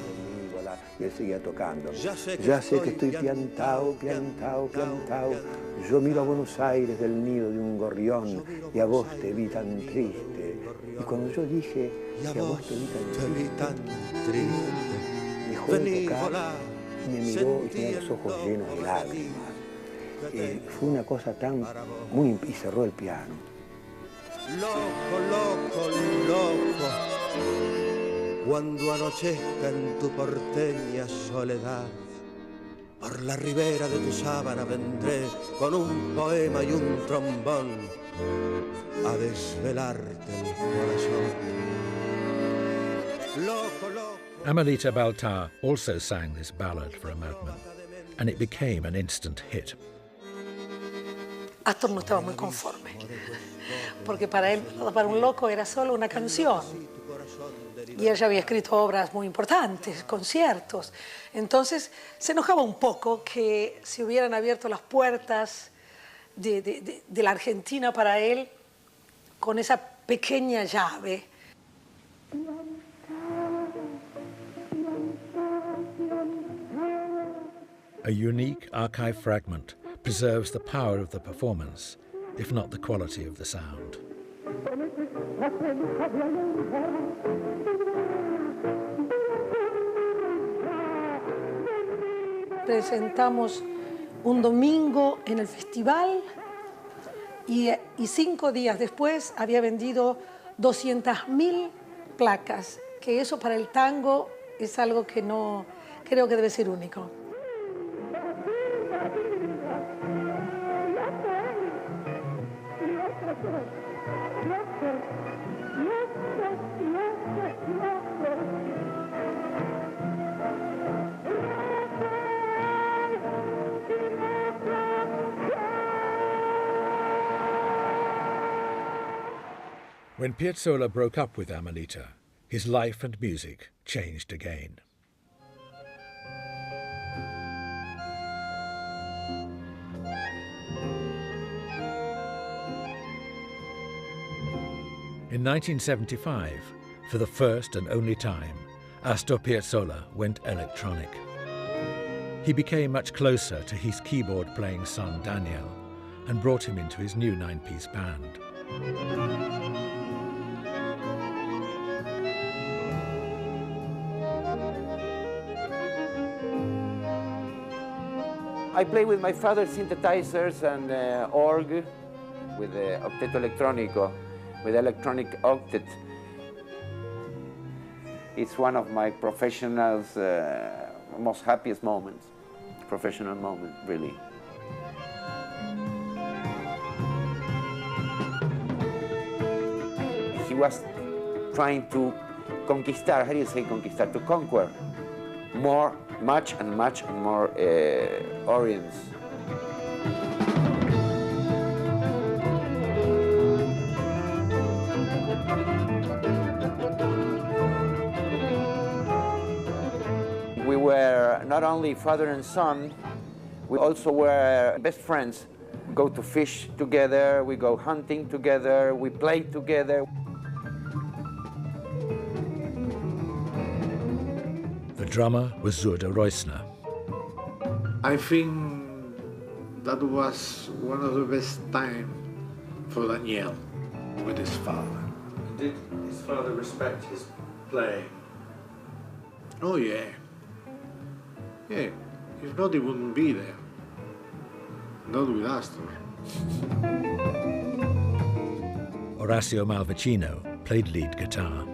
Y él seguía tocando. Ya sé que estoy piantao, piantao, piantao. Yo miro a Buenos Aires del nido de un gorrión y a vos te vi tan triste. Y cuando yo dije que a vos te vi tan triste, dejó de tocar y me miró y tenía los ojos llenos de lágrimas. Fue una cosa tan muy... y cerró el piano.
Loco, loco, loco. Cuando anochezca en tu porteña soledad, por la ribera de tu sábana vendré con un poema y un trombón a desvelarte el corazón. Loco, loco.
Amelita Baltar also sang this ballad for a madman, and it became an instant hit.
Astor no estaba muy conforme, porque para él, para un loco, era solo una canción. Y él ya había escrito obras muy importantes, conciertos. Entonces se enojaba un poco que se hubieran abierto las puertas de la Argentina para él con esa pequeña llave.
A unique archive fragment preserves the power of the performance, if not the quality of the sound.
Presentamos un domingo en el festival y 5 días después había vendido 200.000 placas, que eso para el tango es algo que no creo que debe ser único.
When Piazzolla broke up with Amanita, his life and music changed again. In 1975, for the first and only time, Astor Piazzolla went electronic. He became much closer to his keyboard-playing son Daniel and brought him into his new 9-piece band.
I play with my father's synthesizers and org with the Octeto Electrónico, with electronic octet. It's one of my professional's most happiest moments, professional moment, really. He was trying to conquistar, how do you say conquistar? To conquer much more Orients. We were not only father and son, we also were best friends. We go to fish together, we go hunting together, we play together.
The drummer was Zurda Reusner.
I think that was one of the best times for Daniel with his father.
Did his father respect his playing?
Oh yeah. Yeah, if not, he wouldn't be there. Not with Astor.
Orazio Malvicino played lead guitar.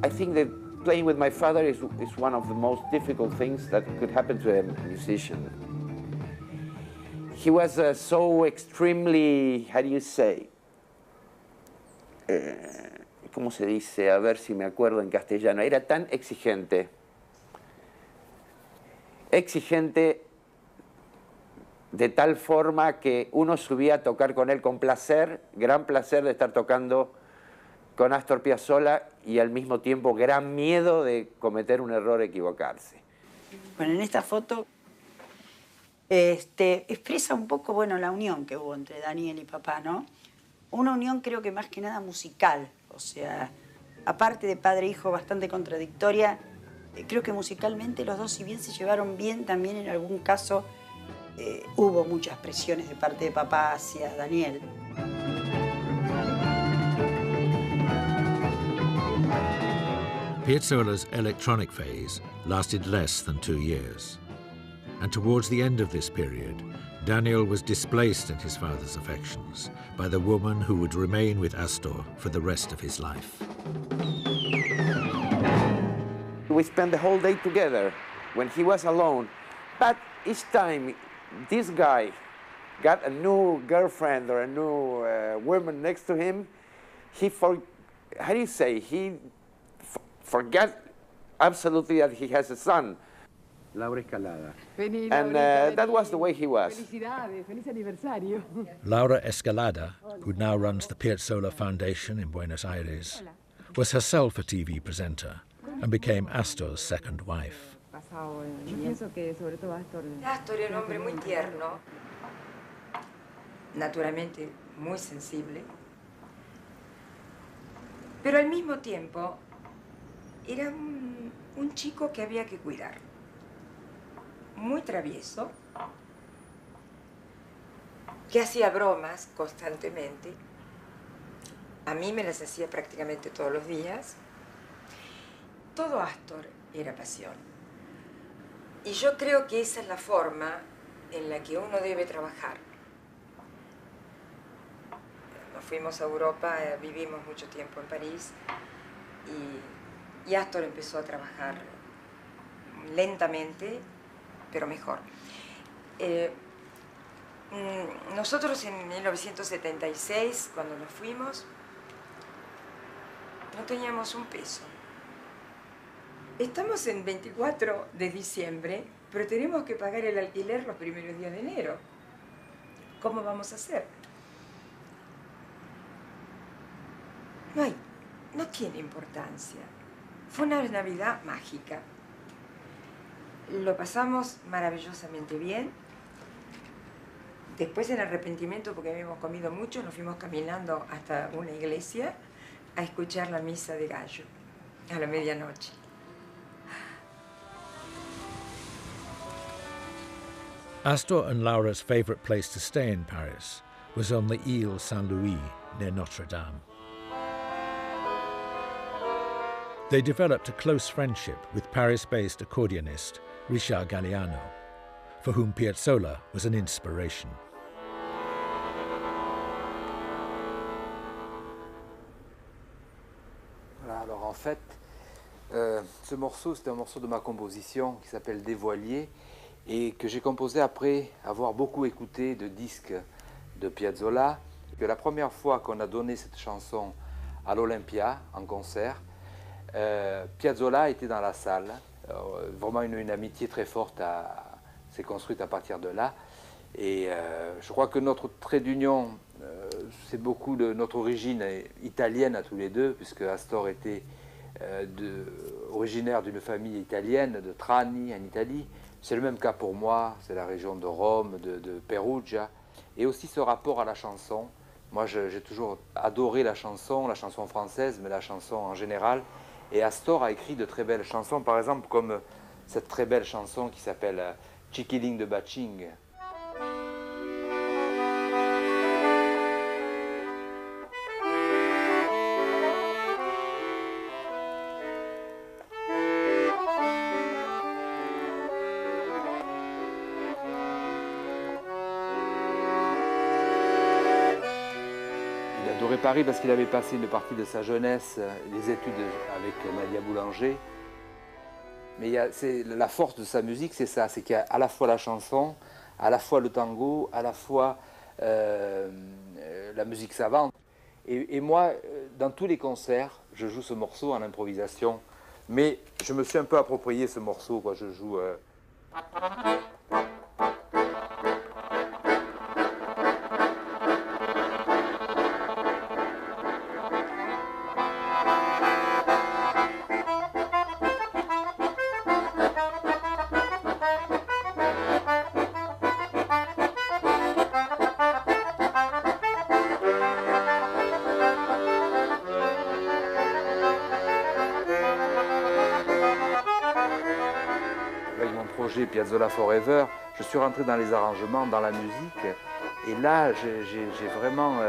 I think that playing with my father is one of the most difficult things that could happen to a musician. He was so extremely, how do you say? ¿Cómo se dice? A ver si me acuerdo en castellano. Era tan exigente. Exigente de tal forma que uno subía a tocar con él con placer, gran placer de estar tocando con Astor Piazzolla y al mismo tiempo gran miedo de cometer un error, equivocarse.
Bueno, en esta foto expresa un poco, bueno, la unión que hubo entre Daniel y papá, ¿no? Una unión creo que más que nada musical, o sea, aparte de padre e hijo bastante contradictoria, creo que musicalmente los dos, si bien se llevaron bien, también en algún caso hubo muchas presiones de parte de papá hacia Daniel.
Piazzolla's electronic phase lasted less than 2 years, and towards the end of this period, Daniel was displaced in his father's affections by the woman who would remain with Astor for the rest of his life.
We spent the whole day together when he was alone, but each time this guy got a new girlfriend or a new woman next to him, he forgot absolutely that he has a son.
Laura Escalada.
And that was the way he was.
Felicidades, feliz aniversario.
Laura Escalada, who now runs the Piazzolla Foundation in Buenos Aires, was herself a TV presenter and became Astor's second wife.
Astor era un hombre muy tierno, naturalmente muy sensible, Pero al mismo tiempo era un chico que había que cuidar. Muy travieso, que hacía bromas constantemente. A mí me las hacía prácticamente todos los días. Todo Astor era pasión. Y yo creo que esa es la forma en la que uno debe trabajar. Nos fuimos a Europa, vivimos mucho tiempo en París y Astor empezó a trabajar lentamente, pero mejor. Nosotros en 1976, cuando nos fuimos, no teníamos un peso. Estamos en 24 de diciembre, pero tenemos que pagar el alquiler los primeros días de enero. ¿Cómo vamos a hacer? No tiene importancia. Fue una Navidad mágica. Lo pasamos maravillosamente bien. Después, en arrepentimiento, porque habíamos comido mucho, nos fuimos caminando hasta una iglesia a escuchar la misa de gallo a la medianoche.
Astor and Laura's favourite place to stay in Paris was on the Ile Saint-Louis near Notre Dame. They developed a close friendship with Paris-based accordionist Richard Galliano, for whom Piazzolla was an inspiration.
Voilà, alors en fait, ce morceau, c'est un morceau de ma composition qui s'appelle Dévoilier et que j'ai composé après avoir beaucoup écouté de disques de Piazzolla. Que la première fois qu'on a donné cette chanson à l'Olympia en concert, Piazzolla était dans la salle. Vraiment une amitié très forte s'est construite à partir de là. Et je crois que notre trait d'union, c'est beaucoup de notre origine italienne à tous les deux, puisque Astor était originaire d'une famille italienne, de Trani en Italie. C'est le même cas pour moi, c'est la région de Rome, de Perugia. Et aussi ce rapport à la chanson. Moi, j'ai toujours adoré la chanson française, mais la chanson en général. Et Astor a écrit de très belles chansons, par exemple comme cette très belle chanson qui s'appelle Chiquiling de Baching. Paris parce qu'il avait passé une partie de sa jeunesse, les études avec Nadia Boulanger. Mais la force de sa musique, c'est ça, c'est qu'il y a à la fois la chanson, à la fois le tango, à la fois la musique savante. Et moi, dans tous les concerts, je joue ce morceau en improvisation, mais je me suis un peu approprié ce morceau, quoi. Je joue... Piazzolla Forever, je suis rentré dans les arrangements, dans la musique, et là j'ai vraiment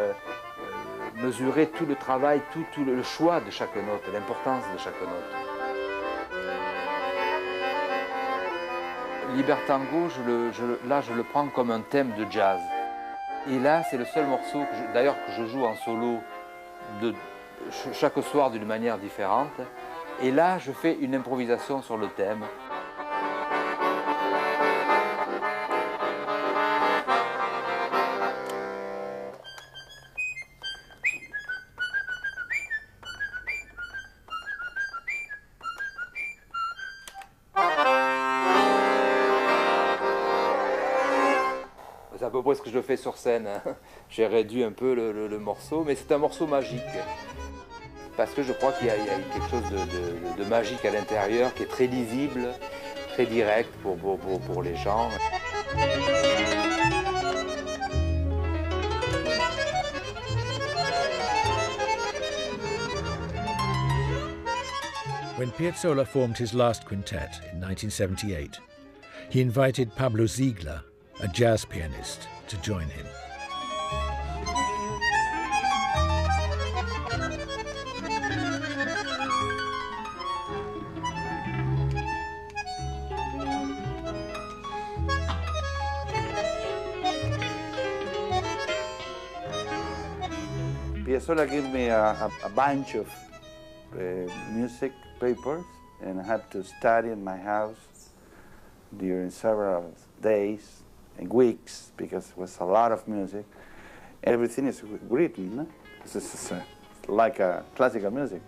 mesuré tout le travail, tout le choix de chaque note, l'importance de chaque note. Libertango, là je le prends comme un thème de jazz. Et là c'est le seul morceau, d'ailleurs que je joue en solo chaque soir d'une manière différente. Et là je fais une improvisation sur le thème. C'est à peu près ce que je fais sur scène. J'ai réduit un peu le morceau, mais c'est un morceau magique. Parce que je crois qu'il y a quelque chose de magique à l'intérieur, qui est très lisible, très direct pour les gens.
When Piazzolla formed his last quintet in 1978, he invited Pablo Ziegler, a jazz pianist, to join him.
Piazzolla gave me a bunch of music papers, and I had to study in my house during several days and weeks because it was a lot of music. Everything is written, no? It's like a classical music.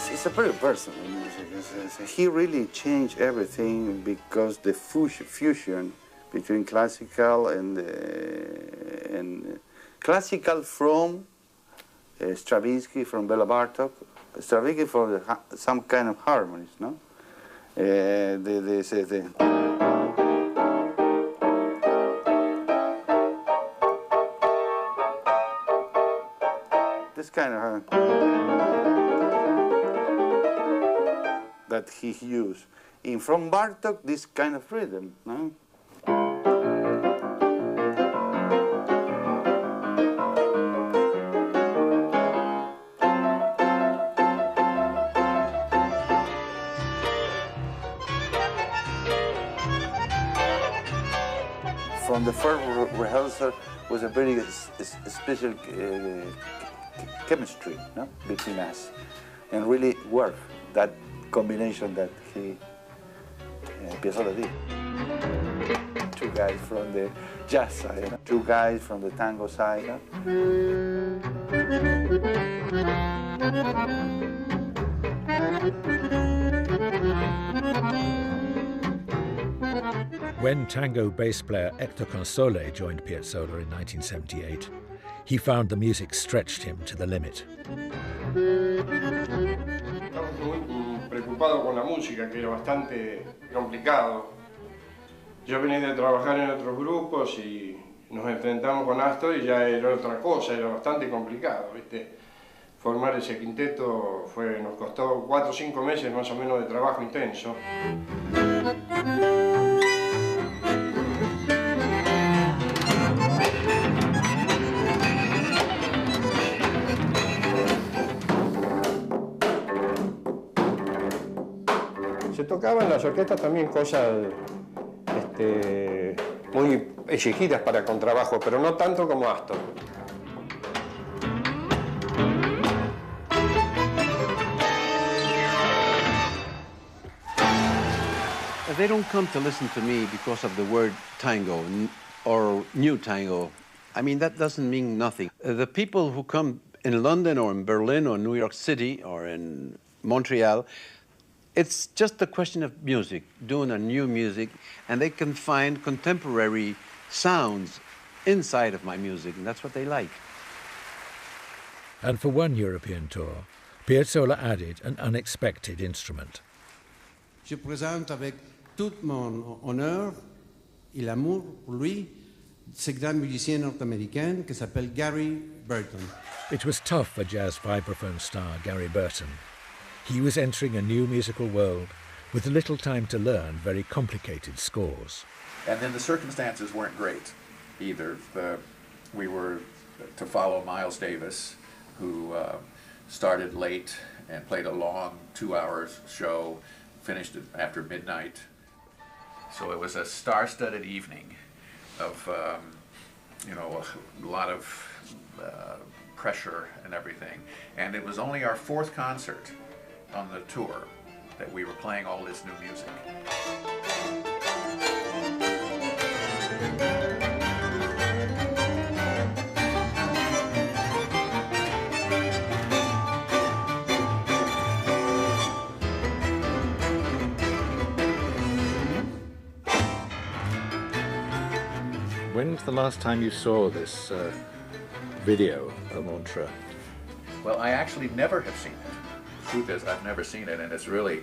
It's a very personal music. He really changed everything because the fusion between classical and classical from Stravinsky, from Bela Bartok, Stravinsky for some kind of harmonies, no? This kind of that he used. And from Bartok, this kind of rhythm, no? From the first rehearsal was a very special chemistry, no? Between us, and really worked that combination that Piazzolla did. Two guys from the jazz side, no? Two guys from the tango side. No?
When tango bass player Hector Console joined Piazzolla in 1978, he found the music stretched him to the limit.
Estaba muy preocupado con la música, que era bastante complicado. Yo venía de trabajar en otros grupos y nos enfrentamos con Astor y ya era otra cosa, era bastante complicado, ¿viste? Formar ese quinteto nos costó 4 o 5 meses más o menos de trabajo intenso. Se tocaban en las orquestas también cosas muy exigidas para contrabajo, pero no tanto como Astor.
They don't come to listen to me because of the word tango or new tango. I mean, that doesn't mean nothing. The people who come in London or in Berlin or New York City or in Montreal, it's just a question of music, doing a new music, and they can find contemporary sounds inside of my music, and that's what they like.
And for one European tour, Piazzolla added an unexpected instrument.
Je présente avec tout mon honneur et l'amour pour lui ce grand musicien nord-américain qui s'appelle Gary Burton.
It was tough for jazz vibraphone star Gary Burton. He was entering a new musical world with little time to learn very complicated scores.
And then the circumstances weren't great either. We were to follow Miles Davis, who started late and played a long 2-hour show, finished it after midnight. So it was a star-studded evening of, a lot of pressure and everything. And it was only our 4th concert on the tour that we were playing all this new music.
When
was the last time you saw this video of Montreux?
Well, I actually never have seen it. Truth is, I've never seen it, and it's really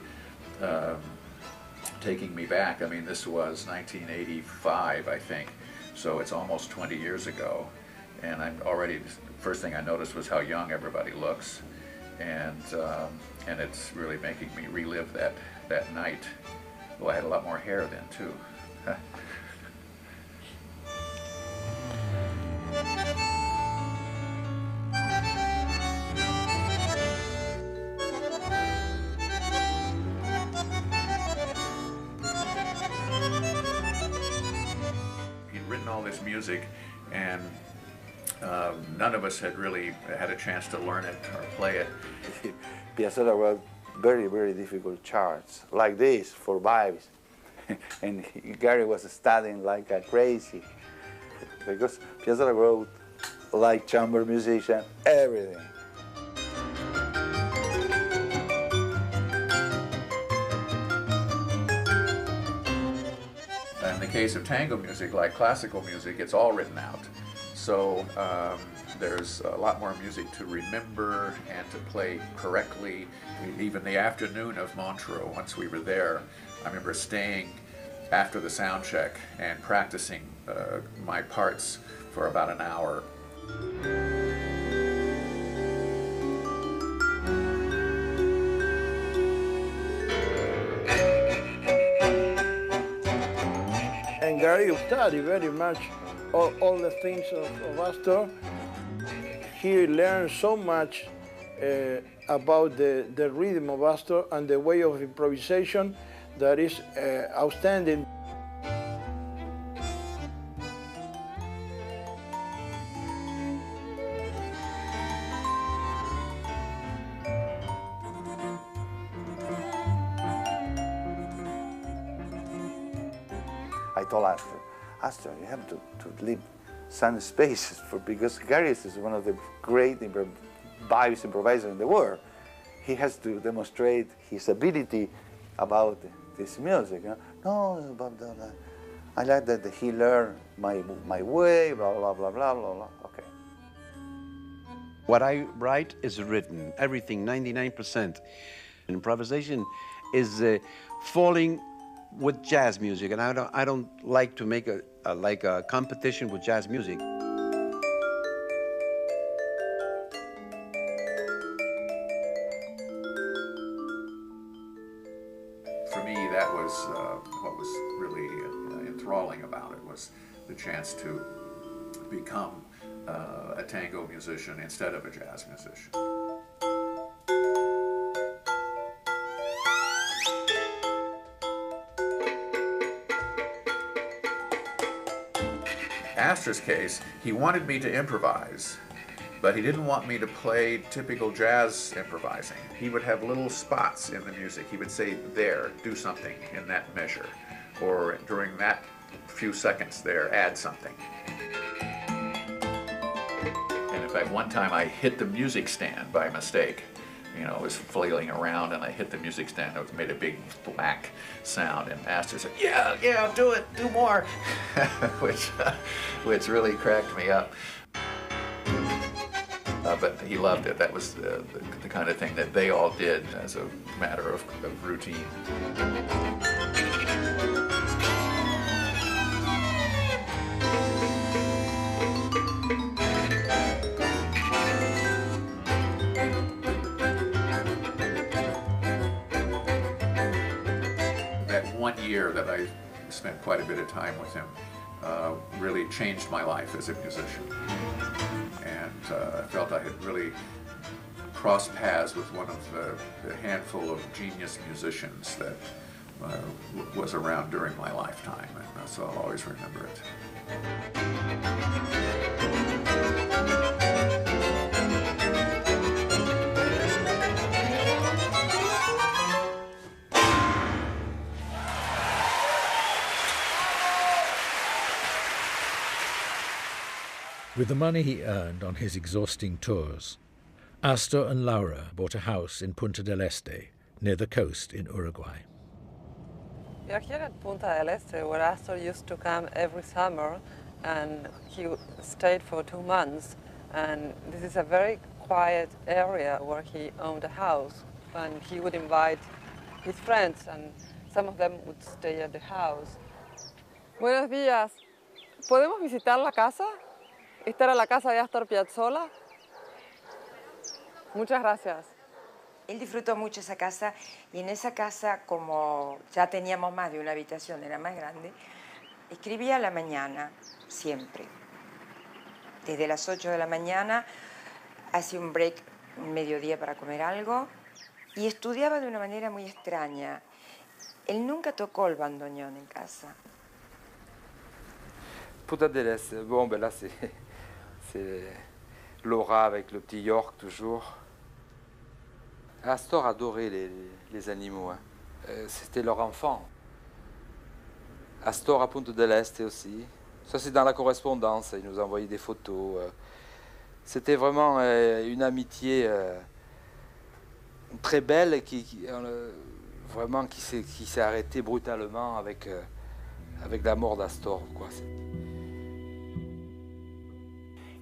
taking me back. I mean, this was 1985, I think, so it's almost 20 years ago, and I'm already, the first thing I noticed was how young everybody looks, and it's really making me relive that night. Well, I had a lot more hair then, too. He'd written all this music, and none of us had really had a chance to learn it or play it.
Piazzolla wrote very, very difficult charts, like this, for vibes. And Gary was studying like a crazy, because Piazzolla wrote like chamber musician, everything.
In the case of tango music, like classical music, it's all written out. So there's a lot more music to remember and to play correctly. Even the afternoon of Montreux, once we were there, I remember staying after the sound check and practicing my parts for about an hour.
And Gary studied very much all the things of Astor. He learned so much about the rhythm of Astor and the way of improvisation that is outstanding.
I told Astor, you have to leave some spaces because Gary is one of the great vibes improvisers in the world. He has to demonstrate his ability about this music. You know? No, but I like that he learned my way, blah, blah, blah, blah, blah, blah. Okay.
What I write is written, everything, 99%. Improvisation is falling with jazz music, and I don't like to make a competition with jazz music.
For me, that was what was really enthralling about it, was the chance to become a tango musician instead of a jazz musician. Astor's case, he wanted me to improvise, but he didn't want me to play typical jazz improvising. He would have little spots in the music. He would say, there, do something in that measure, or during that few seconds there, add something. And in fact, one time I hit the music stand by mistake. You know, I was flailing around and I hit the music stand. It made a big black sound, and Astor said, yeah, do it, do more, which really cracked me up. But he loved it. That was the kind of thing that they all did as a matter of routine. One year that I spent quite a bit of time with him really changed my life as a musician. And I felt I had really crossed paths with one of the handful of genius musicians that was around during my lifetime, and so I'll always remember it.
With the money he earned on his exhausting tours, Astor and Laura bought a house in Punta del Este, near the coast in Uruguay.
We are here at Punta del Este, where Astor used to come every summer. and he stayed for 2 months. And this is a very quiet area where he owned a house, and he would invite his friends, and some of them would stay at the house. Buenos días. ¿Podemos visitar la casa? Esta era la casa de Astor Piazzolla. Muchas gracias.
Él disfrutó mucho esa casa, y en esa casa, como ya teníamos más de una habitación, era más grande, escribía a la mañana, siempre. Desde las 8 de la mañana, hacía un break, un mediodía para comer algo, y estudiaba de una manera muy extraña. Él nunca tocó el bandoneón en casa.
Punta del Este, bon, ben là, c'est Laura avec le petit York, toujours. Astor adorait les animaux, hein. C'était leur enfant. Astor à Punta del Este aussi. Ça, c'est dans la correspondance, il nous envoyait des photos. C'était vraiment une amitié très belle et vraiment qui s'est arrêtée brutalement avec la mort d'Astor, quoi.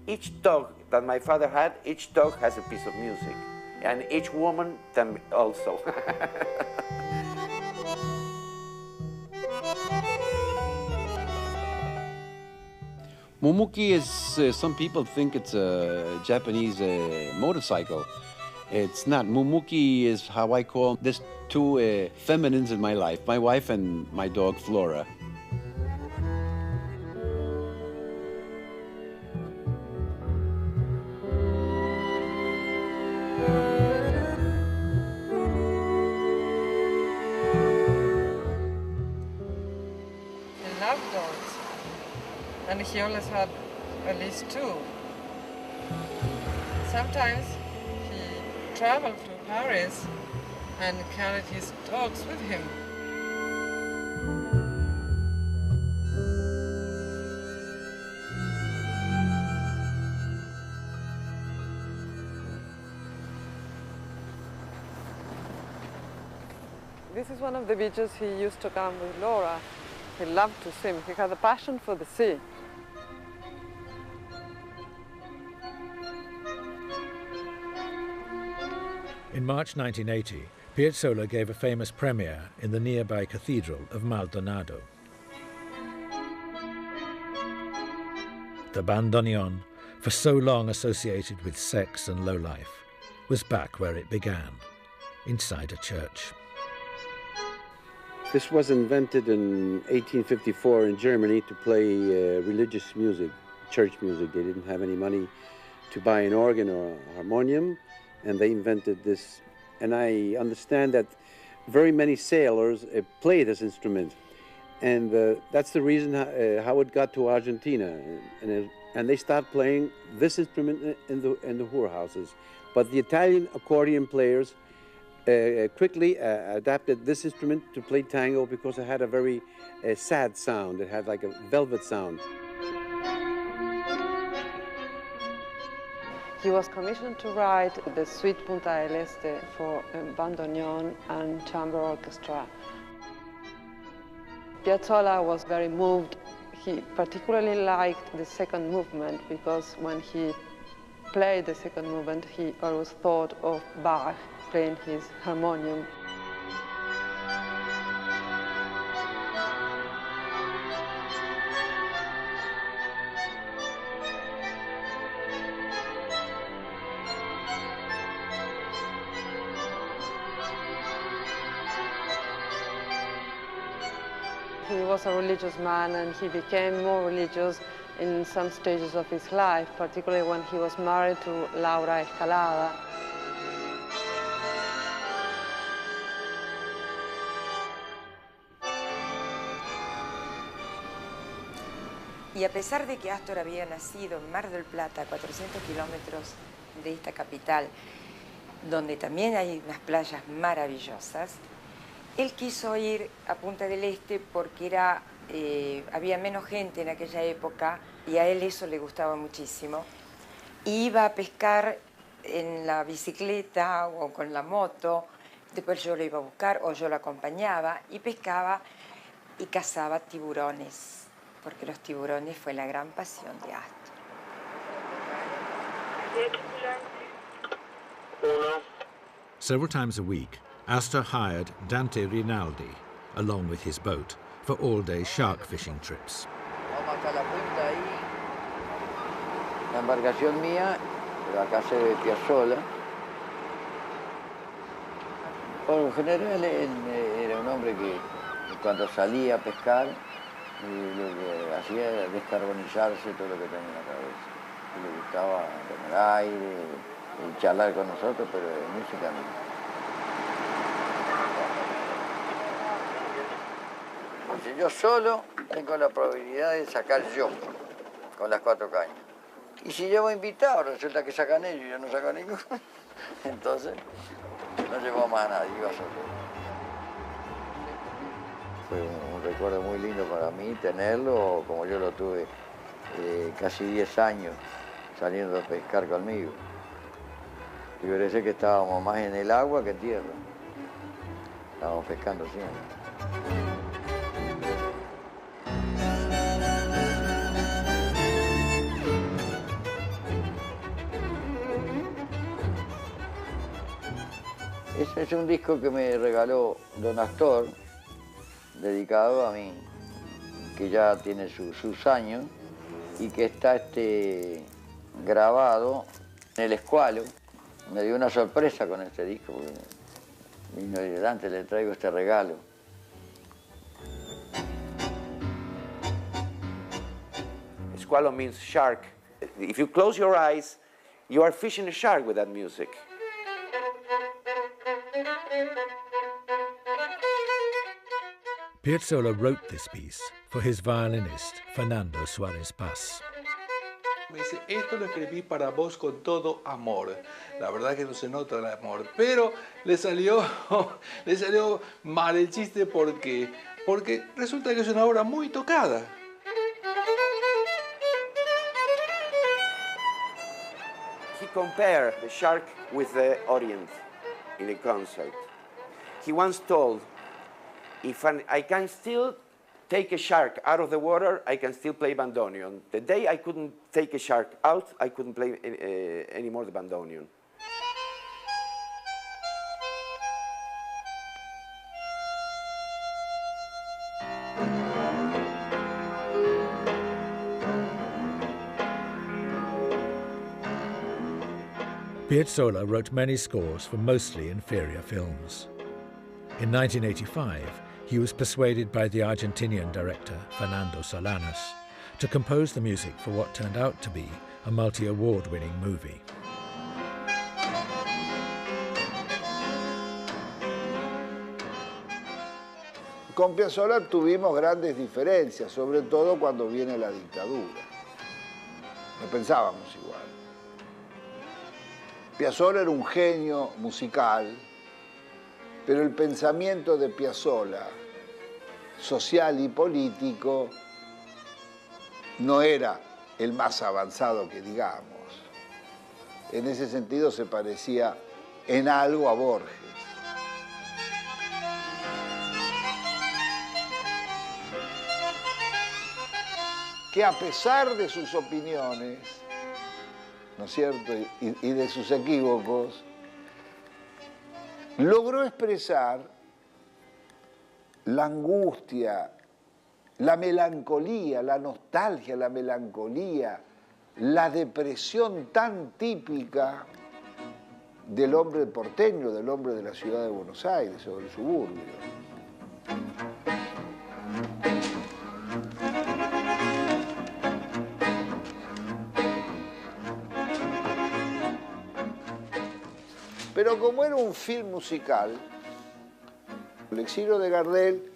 Each dog that my father had, each dog has a piece of music. And each woman also.
Mumuki is, some people think it's a Japanese motorcycle. It's not. Mumuki is how I call this two feminines in my life, my wife and my dog Flora.
And he always had at least 2. Sometimes he traveled to Paris and carried his dogs with him. This is one of the beaches he used to come with Laura. He loved to swim. He had a passion for the sea.
In March 1980, Piazzolla gave a famous premiere in the nearby Cathedral of Maldonado. The bandoneon, for so long associated with sex and low life, was back where it began, inside a church.
This was invented in 1854 in Germany to play religious music, church music. They didn't have any money to buy an organ or a harmonium, and they invented this. And I understand that very many sailors play this instrument, and that's the reason how it got to Argentina. And they started playing this instrument in the whorehouses. But the Italian accordion players quickly adapted this instrument to play tango because it had a very sad sound. It had like a velvet sound.
He was commissioned to write the Suite Punta del Este for bandoneon and chamber orchestra. Piazzolla was very moved. He particularly liked the second movement because when he played the second movement, he always thought of Bach playing his harmonium. He was a religious man, and he became more religious in some stages of his life, particularly when he was married to Laura Escalada.
Y a pesar de que Astor había nacido en Mar del Plata, a 400 kilómetros de esta capital, donde también hay unas playas maravillosas, él quiso ir a Punta del Este porque había menos gente en aquella época y a él eso le gustaba muchísimo. Y iba a pescar en la bicicleta o con la moto, después yo lo iba a buscar o yo lo acompañaba y pescaba y cazaba tiburones. porque los tiburones fue la gran pasión de Astor.
Several times a week, Astor hired Dante Rinaldi, along with his boat, for all-day shark fishing trips.
Vamos hasta la punta ahí. La embarcación mía, la casa de Piazzolla. Por lo general él era un hombre que cuando salía a pescar, lo que hacía era descarbonizarse todo lo que tenía en la cabeza. Y le gustaba tomar aire, y charlar con nosotros, pero de música no. Si yo solo tengo la probabilidad de sacar yo con las 4 cañas. Y si llevo invitados, resulta que sacan ellos y yo no saco ninguno. Entonces, no llevó más a nadie, iba solo. Fue un recuerdo muy lindo para mí tenerlo, como yo lo tuve casi 10 años saliendo a pescar conmigo. Y parece que estábamos más en el agua que en tierra. Estábamos pescando siempre. Ese es un disco que me regaló don Astor, dedicado a mí, que ya tiene sus años y que está grabado en el escualo. Me dio una sorpresa con este disco, porque vino de Dante, le traigo este regalo.
Squalo means shark. If you close your eyes, you are fishing a shark with that music.
Piazzolla wrote this piece for his violinist, Fernando Suárez Paz.
Me dice, esto lo escribí para vos con todo amor. La verdad que no se nota el amor, pero le salió mal el chiste porque resulta que es una obra muy tocada.
He compared the shark with the audience in a concert. He once told, if I can still take a shark out of the water, I can still play bandoneon. The day I couldn't take a shark out, I couldn't play anymore the bandoneon.
Piazzolla wrote many scores for mostly inferior films. In 1985, he was persuaded by the Argentinian director Fernando Solanas to compose the music for what turned out to be a multi-award-winning movie.
Con Piazzolla tuvimos grandes diferencias, sobre todo cuando viene la dictadura. No pensábamos igual. Piazzolla era un genio musical, pero el pensamiento de Piazzolla, social y político, no era el más avanzado que digamos. En ese sentido se parecía en algo a Borges. Que a pesar de sus opiniones, ¿no es cierto?, y de sus equívocos, logró expresar la angustia, la melancolía, la nostalgia, la melancolía, la depresión tan típica del hombre porteño, del hombre de la ciudad de Buenos Aires o del suburbio. Pero como era un film musical, el exilio de Gardel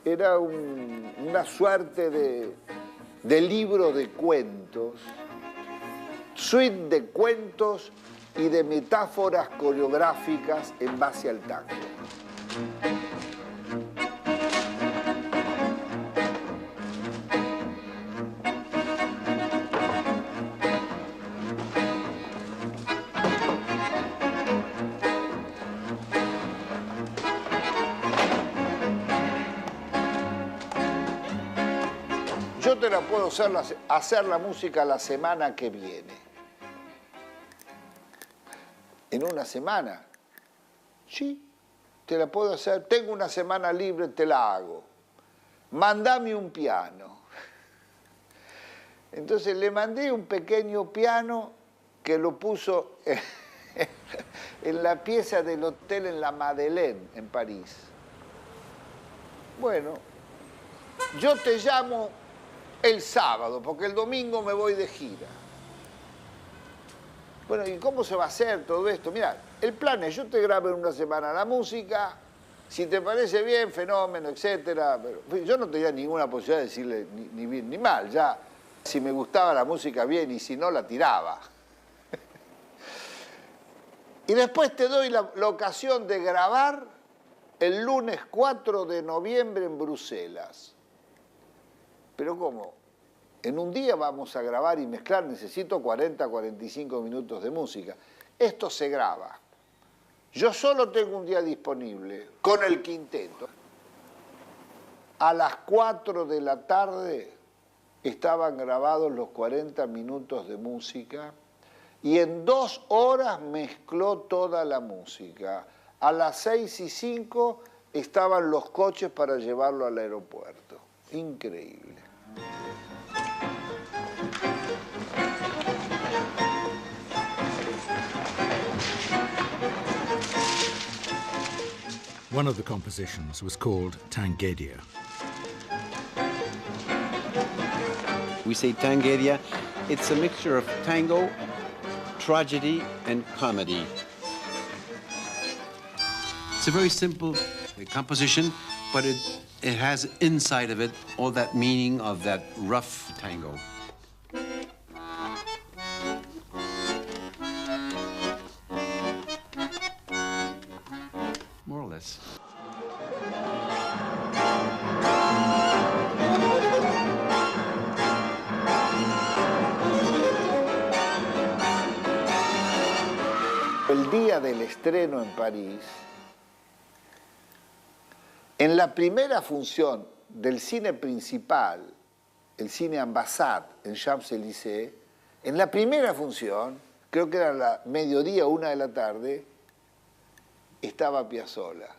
era una suerte de libro de cuentos, suite de cuentos y de metáforas coreográficas en base al tango. Yo te la puedo hacer la música la semana que viene. ¿En una semana? Sí, te la puedo hacer. Tengo una semana libre, te la hago. Mandame un piano. Entonces le mandé un pequeño piano que lo puso en la pieza del hotel en la Madeleine, en París. Bueno, yo te llamo el sábado, porque el domingo me voy de gira. Bueno, ¿y cómo se va a hacer todo esto? Mira, el plan es, yo te grabo en una semana la música, si te parece bien, fenómeno, etcétera. Pero yo no tenía ninguna posibilidad de decirle ni bien ni mal, ya. Si me gustaba la música bien y si no, la tiraba. Y después te doy la ocasión de grabar el lunes 4 de noviembre en Bruselas. Pero ¿cómo? En un día vamos a grabar y mezclar, necesito 40, 45 minutos de música. Esto se graba. Yo solo tengo un día disponible con el quinteto. A las 4 de la tarde estaban grabados los 40 minutos de música y en 2 horas mezcló toda la música. A las 6:05 estaban los coches para llevarlo al aeropuerto. Increíble.
One of the compositions was called Tangedia.
We say Tangedia, it's a mixture of tango, tragedy, and comedy. It's a very simple composition, but it has inside of it all that meaning of that rough tango. More or less.
El día del estreno en París, en la primera función del cine principal, el cine Ambassade en Champs-Élysées, en la primera función, creo que era la mediodía, 1 de la tarde, estaba Piazzolla.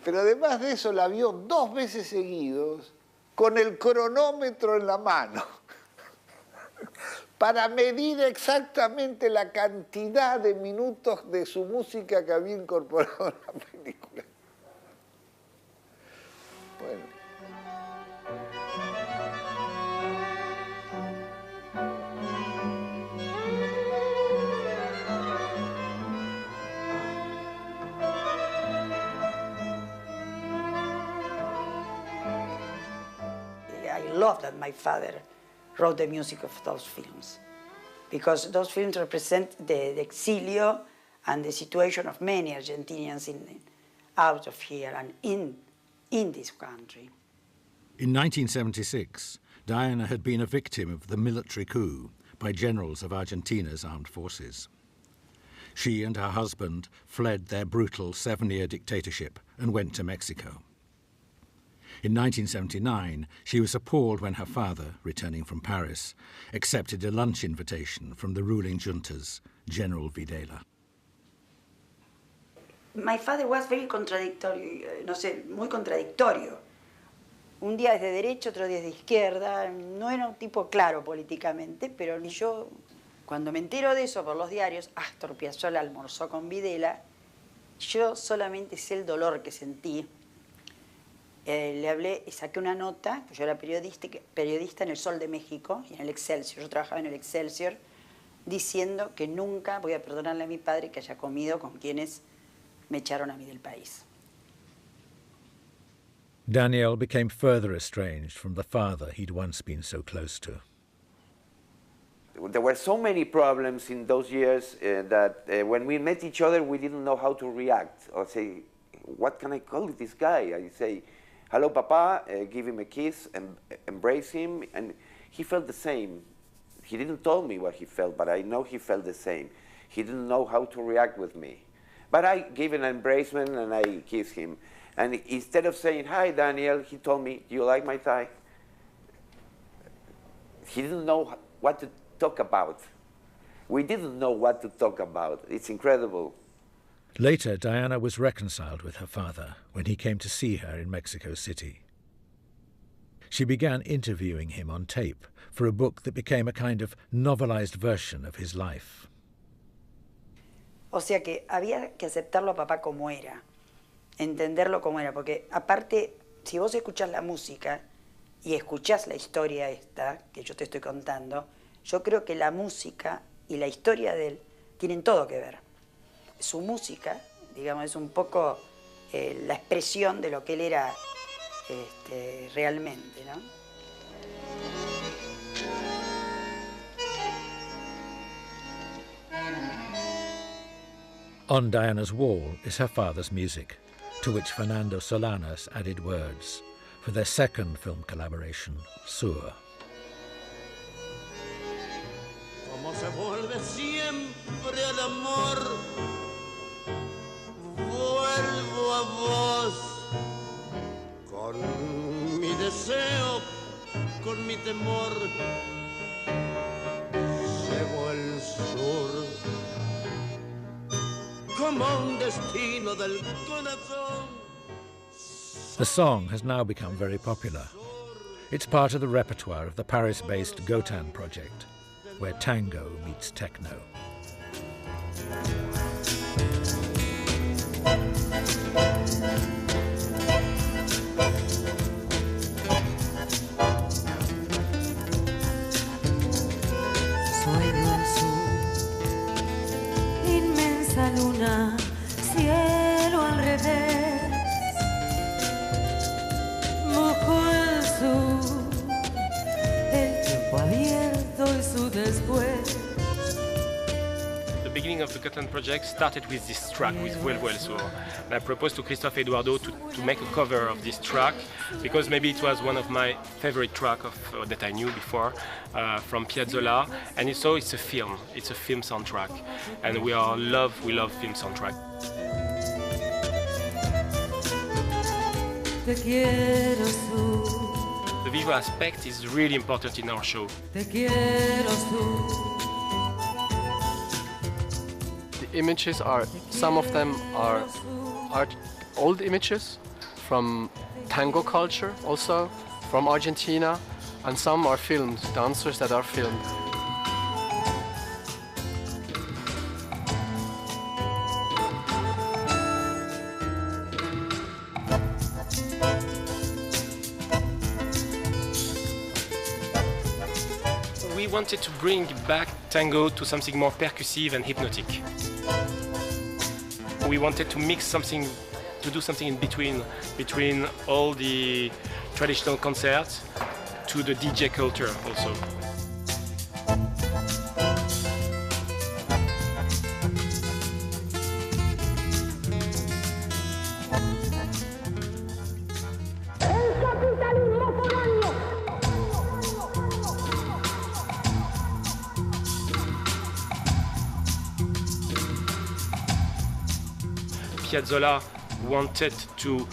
Pero además de eso la vio 2 veces seguidos con el cronómetro en la mano para medir exactamente la cantidad de minutos de su música que había incorporado en la película. Bueno.
I love that my father wrote the music of those films, because those films represent the exilio and the situation of many Argentinians out of here and in this country.
In 1976, Diana had been a victim of the military coup by generals of Argentina's armed forces. She and her husband fled their brutal 7-year dictatorship and went to Mexico. In 1979, she was appalled when her father, returning from Paris, accepted a lunch invitation from the ruling junta's General Videla.
My father was very contradictory, muy contradictorio. Un día es de derecha, otro día es de izquierda. No era un tipo claro políticamente, pero yo, cuando me entero de eso por los diarios, Astor Piazzolla almorzó con Videla, yo solamente sé el dolor que sentí. Le hablé y saqué una nota, yo era periodista en El Sol de México y en el Excelsior, yo trabajaba en el Excelsior, diciendo que nunca voy a perdonarle a mi padre que haya comido con quienes me echaron a mí del país.
Daniel became further estranged from the father he'd once been so close to.
There were so many problems in those years that when we met each other, we didn't know how to react or say, what can I call this guy? I say, hello, Papa, give him a kiss, and embrace him, and he felt the same. He didn't tell me what he felt, but I know he felt the same. He didn't know how to react with me. But I gave an embracement and I kissed him. And instead of saying, hi, Daniel, he told me, do you like my tie? he didn't know what to talk about. We didn't know what to talk about. It's incredible.
Later, Diana was reconciled with her father when he came to see her in Mexico City. She began interviewing him on tape for a book that became a kind of novelized version of his life.
O sea que había que aceptarlo a papá como era, entenderlo como era, porque aparte, si vos escuchás la música y escuchás la historia esta que yo te estoy contando, yo creo que la música y la historia de él tienen todo que ver. Su música, digamos, es un poco la expresión de lo que él era realmente, ¿no?
On Diana's wall is her father's music, to which Fernando Solanas added words for their second film collaboration, Sur.
Como se vuelve siempre el amor, vuelvo a vos, con mi deseo, con mi temor, llevo el sur, como un destino del corazón.
The song has now become very popular. It's part of the repertoire of the Paris-based Gotan project, where tango meets techno.
Soy del sur, inmensa luna, cielo al revés, mojo el sur, el tiempo abierto y su después.
The beginning of the Gotan project started with this track, with Vuelvo el Sur. And I proposed to Christophe Eduardo to make a cover of this track, because maybe it was one of my favorite tracks that I knew before, from Piazzolla. And so it's a film soundtrack. And we love film soundtrack.
Te quiero sur.
The visual aspect is really important in our show.
Te quiero sur.
The images some of them are old images from tango culture, also from Argentina, and some are filmed, dancers that are filmed.
We wanted to bring back tango to something more percussive and hypnotic. We wanted to do something in between all the traditional concerts to the DJ culture also. Piazzolla wanted to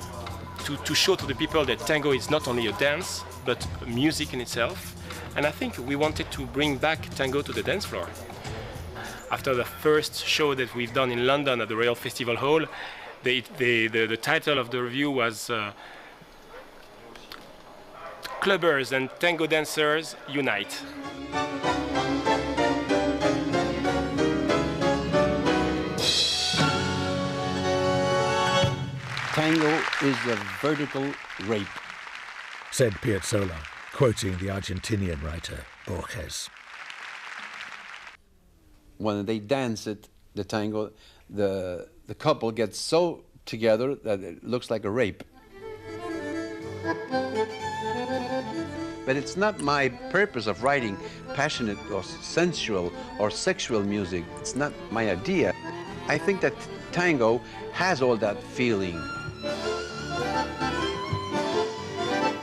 show to the people that tango is not only a dance, but music in itself. And I think we wanted to bring back tango to the dance floor. After the first show that we've done in London at the Royal Festival Hall, the title of the review was Clubbers and Tango Dancers Unite.
Tango is a vertical rape,
said Piazzolla, quoting the Argentinian writer Borges.
When they dance it, the tango, the couple gets so together that it looks like a rape. But it's not my purpose of writing passionate or sensual or sexual music. It's not my idea. I think that tango has all that feeling.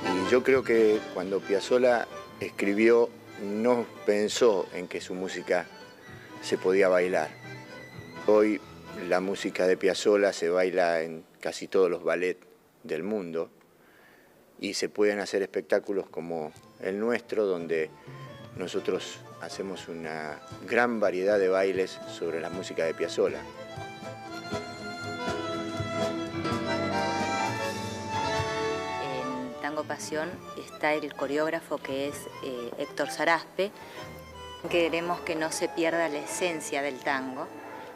Y yo creo que cuando Piazzolla escribió, no pensó en que su música se podía bailar. Hoy la música de Piazzolla se baila en casi todos los ballets del mundo y se pueden hacer espectáculos como el nuestro, donde nosotros hacemos una gran variedad de bailes sobre la música de Piazzolla.
En Tango Pasión está el coreógrafo que es Héctor Saraspe. Queremos que no se pierda la esencia del tango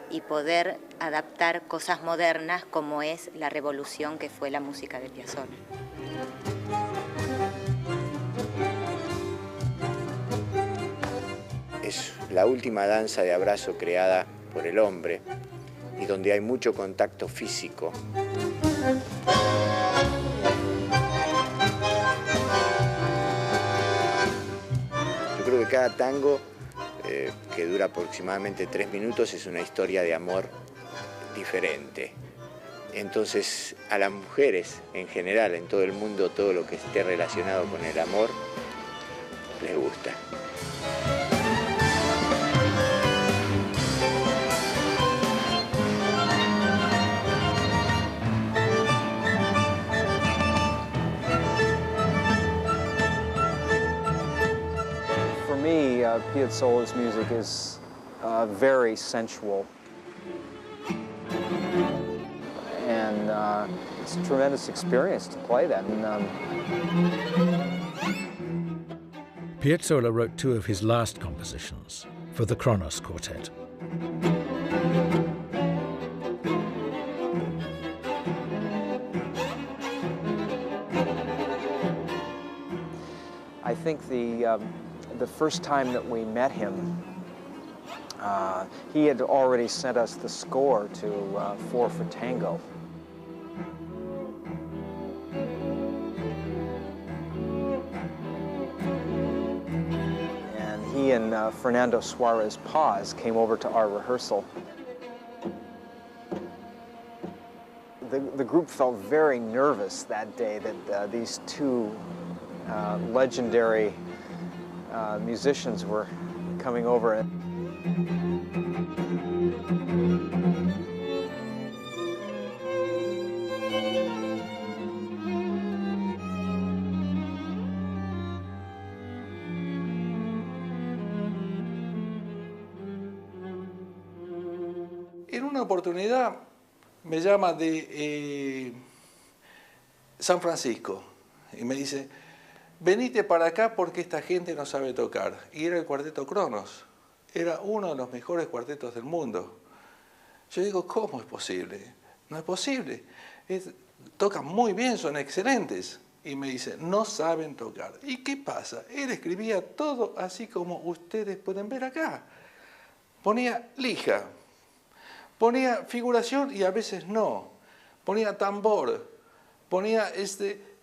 y poder adaptar cosas modernas como es la revolución que fue la música de Piazzolla.
Es la última danza de abrazo creada por el hombre y donde hay mucho contacto físico. Yo creo que cada tango, que dura aproximadamente 3 minutos, es una historia de amor diferente. Entonces, a las mujeres en general, en todo el mundo, todo lo que esté relacionado con el amor, les gusta.
For me, Piazzolla's music is very sensual. And it's a tremendous experience to play that. And,
Piazzolla wrote 2 of his last compositions for the Kronos Quartet.
I think the first time that we met him, he had already sent us the score to 4 for Tango. And he and Fernando Suarez Paz came over to our rehearsal. The group felt very nervous that day that these 2 legendary musicians were coming over.
En una oportunidad me llama de San Francisco y me dice: venite para acá porque esta gente no sabe tocar. Y era el cuarteto Kronos. Era uno de los mejores cuartetos del mundo. Yo digo, ¿cómo es posible? No es posible. Tocan muy bien, son excelentes. Y me dice, no saben tocar. ¿Y qué pasa? Él escribía todo así como ustedes pueden ver acá. Ponía lija, ponía figuración y a veces no. Ponía tambor, ponía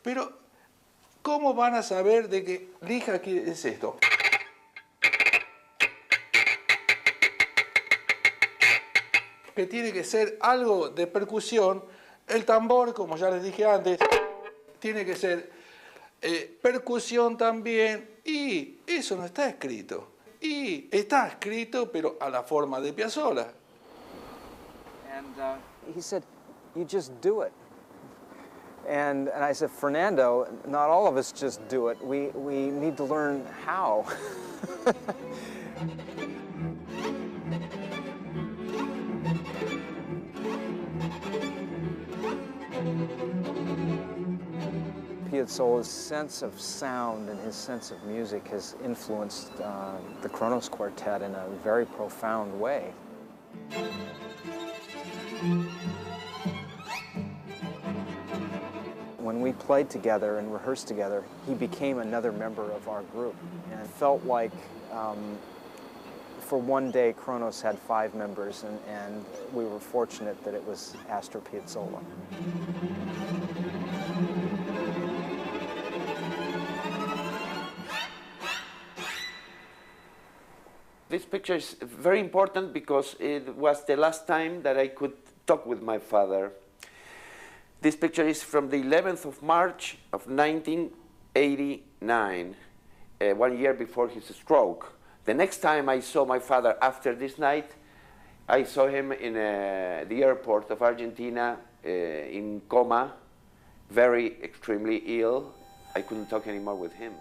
pero ¿cómo van a saber de que lija es esto? Que tiene que ser algo de percusión. El tambor, como ya les dije antes, tiene que ser percusión también. Y eso no está escrito. Y está escrito, pero a la forma de Piazzolla.
And he said, you just do it. And I said, Fernando, not all of us just do it. We need to learn how. Piazzolla's sense of sound and his sense of music has influenced the Kronos Quartet in a very profound way. When we played together and rehearsed together, he became another member of our group. And it felt like for one day, Kronos had 5 members, and we were fortunate that it was Astor Piazzolla.
This picture is very important because it was the last time that I could talk with my father. This picture is from the 11th of March of 1989, 1 year before his stroke. The next time I saw my father after this night, I saw him in the airport of Argentina in coma, very extremely ill. I couldn't talk anymore with him.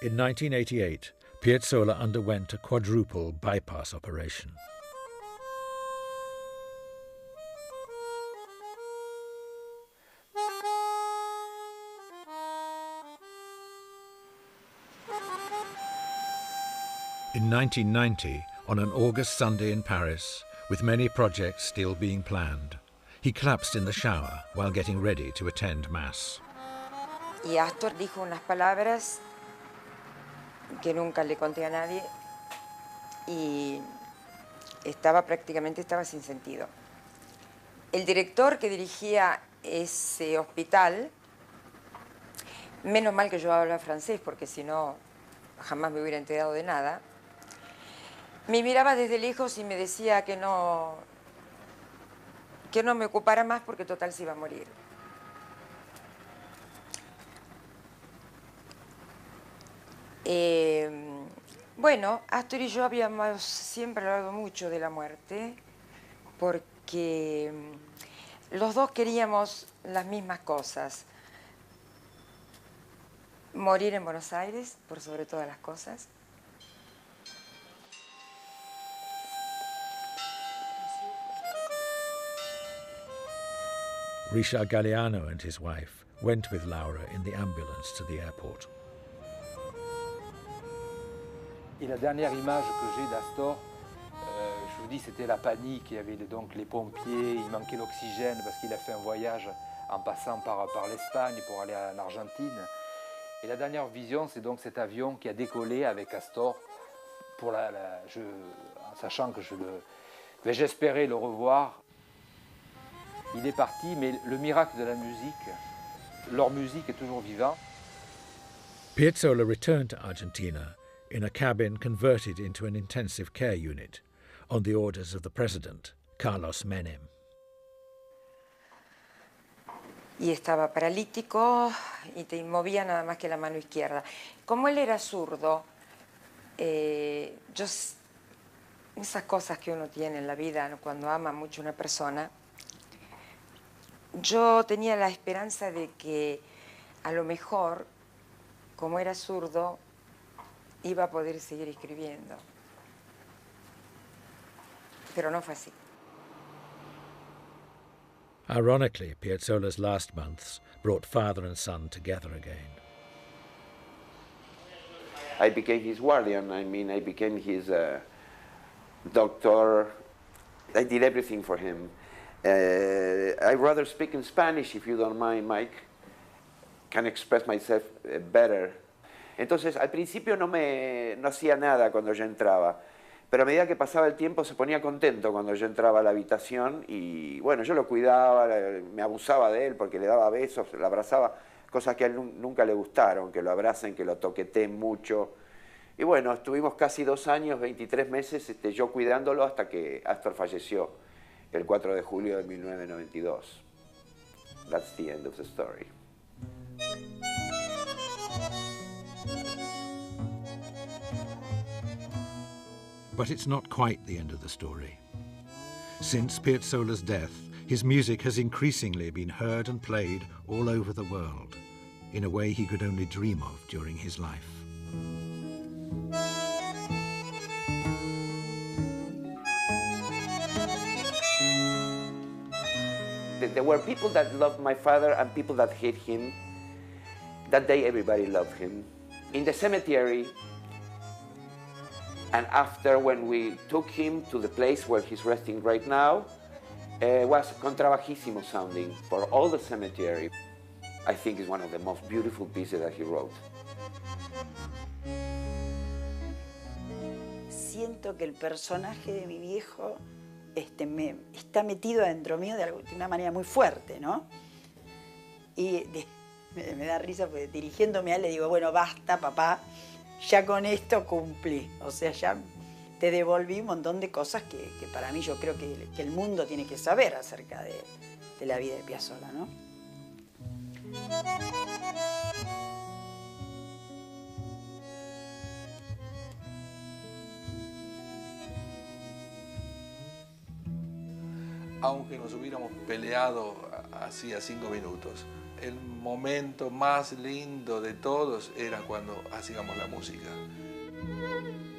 In 1988, Piazzolla underwent a quadruple bypass operation. In 1990, on an August Sunday in Paris, with many projects still being planned, he collapsed in the shower while getting ready to attend Mass.
Y Astor dijo unas palabras que nunca le conté a nadie y prácticamente estaba sin sentido. El director que dirigía ese hospital, menos mal que yo hablo francés porque si no jamás me hubiera enterado de nada, me miraba desde lejos y me decía que no me ocupara más porque total se iba a morir. Bueno, Astor y yo habíamos siempre hablado mucho de la muerte porque los dos queríamos las mismas cosas. Morir en Buenos Aires, por sobre todas las cosas.
Richard Galliano and his wife went with Laura in the ambulance to the airport.
Et la dernière image que j'ai d'Astor, je vous dis, c'était la panique. Il y avait donc les pompiers, il manquait l'oxygène parce qu'il a fait un voyage en passant par l'Espagne pour aller en Argentine. Et la dernière vision, c'est donc cet avion qui a décollé avec Astor, en sachant que j'espérais le revoir. Il est parti, mais le miracle de la musique, leur musique est toujours vivante.
Piazzolla returned to Argentina in a cabin converted into an intensive care unit on the orders of the president, Carlos Menem.
Y estaba paralítico y te movía nada más que la mano izquierda. Como él era zurdo, esas cosas que uno tiene en la vida cuando ama mucho a una persona, yo tenía la esperanza de que a lo mejor, como era zurdo, iba a poder seguir escribiendo. Pero no fue así.
Ironically, Piazzolla's last months brought father and son together again.
I became his guardian. I mean, I became his doctor. I did everything for him. I'd rather speak in Spanish, if you don't mind, Mike. Can express myself better. Entonces, al principio no hacía nada cuando yo entraba, pero a medida que pasaba el tiempo se ponía contento cuando yo entraba a la habitación y, bueno, yo lo cuidaba, me abusaba de él porque le daba besos, lo abrazaba, cosas que a él nunca le gustaron, que lo abracen, que lo toqueteen mucho. Y, bueno, estuvimos casi 2 años, 23 meses yo cuidándolo hasta que Astor falleció el 4 de julio de 1992. That's the end of the story.
But it's not quite the end of the story. Since Piazzolla's death, his music has increasingly been heard and played all over the world, in a way he could only dream of during his life.
There were people that loved my father and people that hate him. That day everybody loved him. In the cemetery, and after when we took him to the place where he's resting right now, was contrabajissimo sounding for all the cemetery. I think it's one of the most beautiful pieces that he wrote.
Siento que el personaje de mi viejo está metido dentro mío de una manera muy fuerte, ¿no? Y me da risa porque dirigiéndome a él le digo, bueno, basta, papá, ya con esto cumplí. O sea, ya te devolví un montón de cosas que para mí yo creo que el mundo tiene que saber acerca de la vida de Piazzolla, ¿no?
Aunque nos hubiéramos peleado así a 5 minutos, el momento más lindo de todos era cuando hacíamos la música.
Thank you.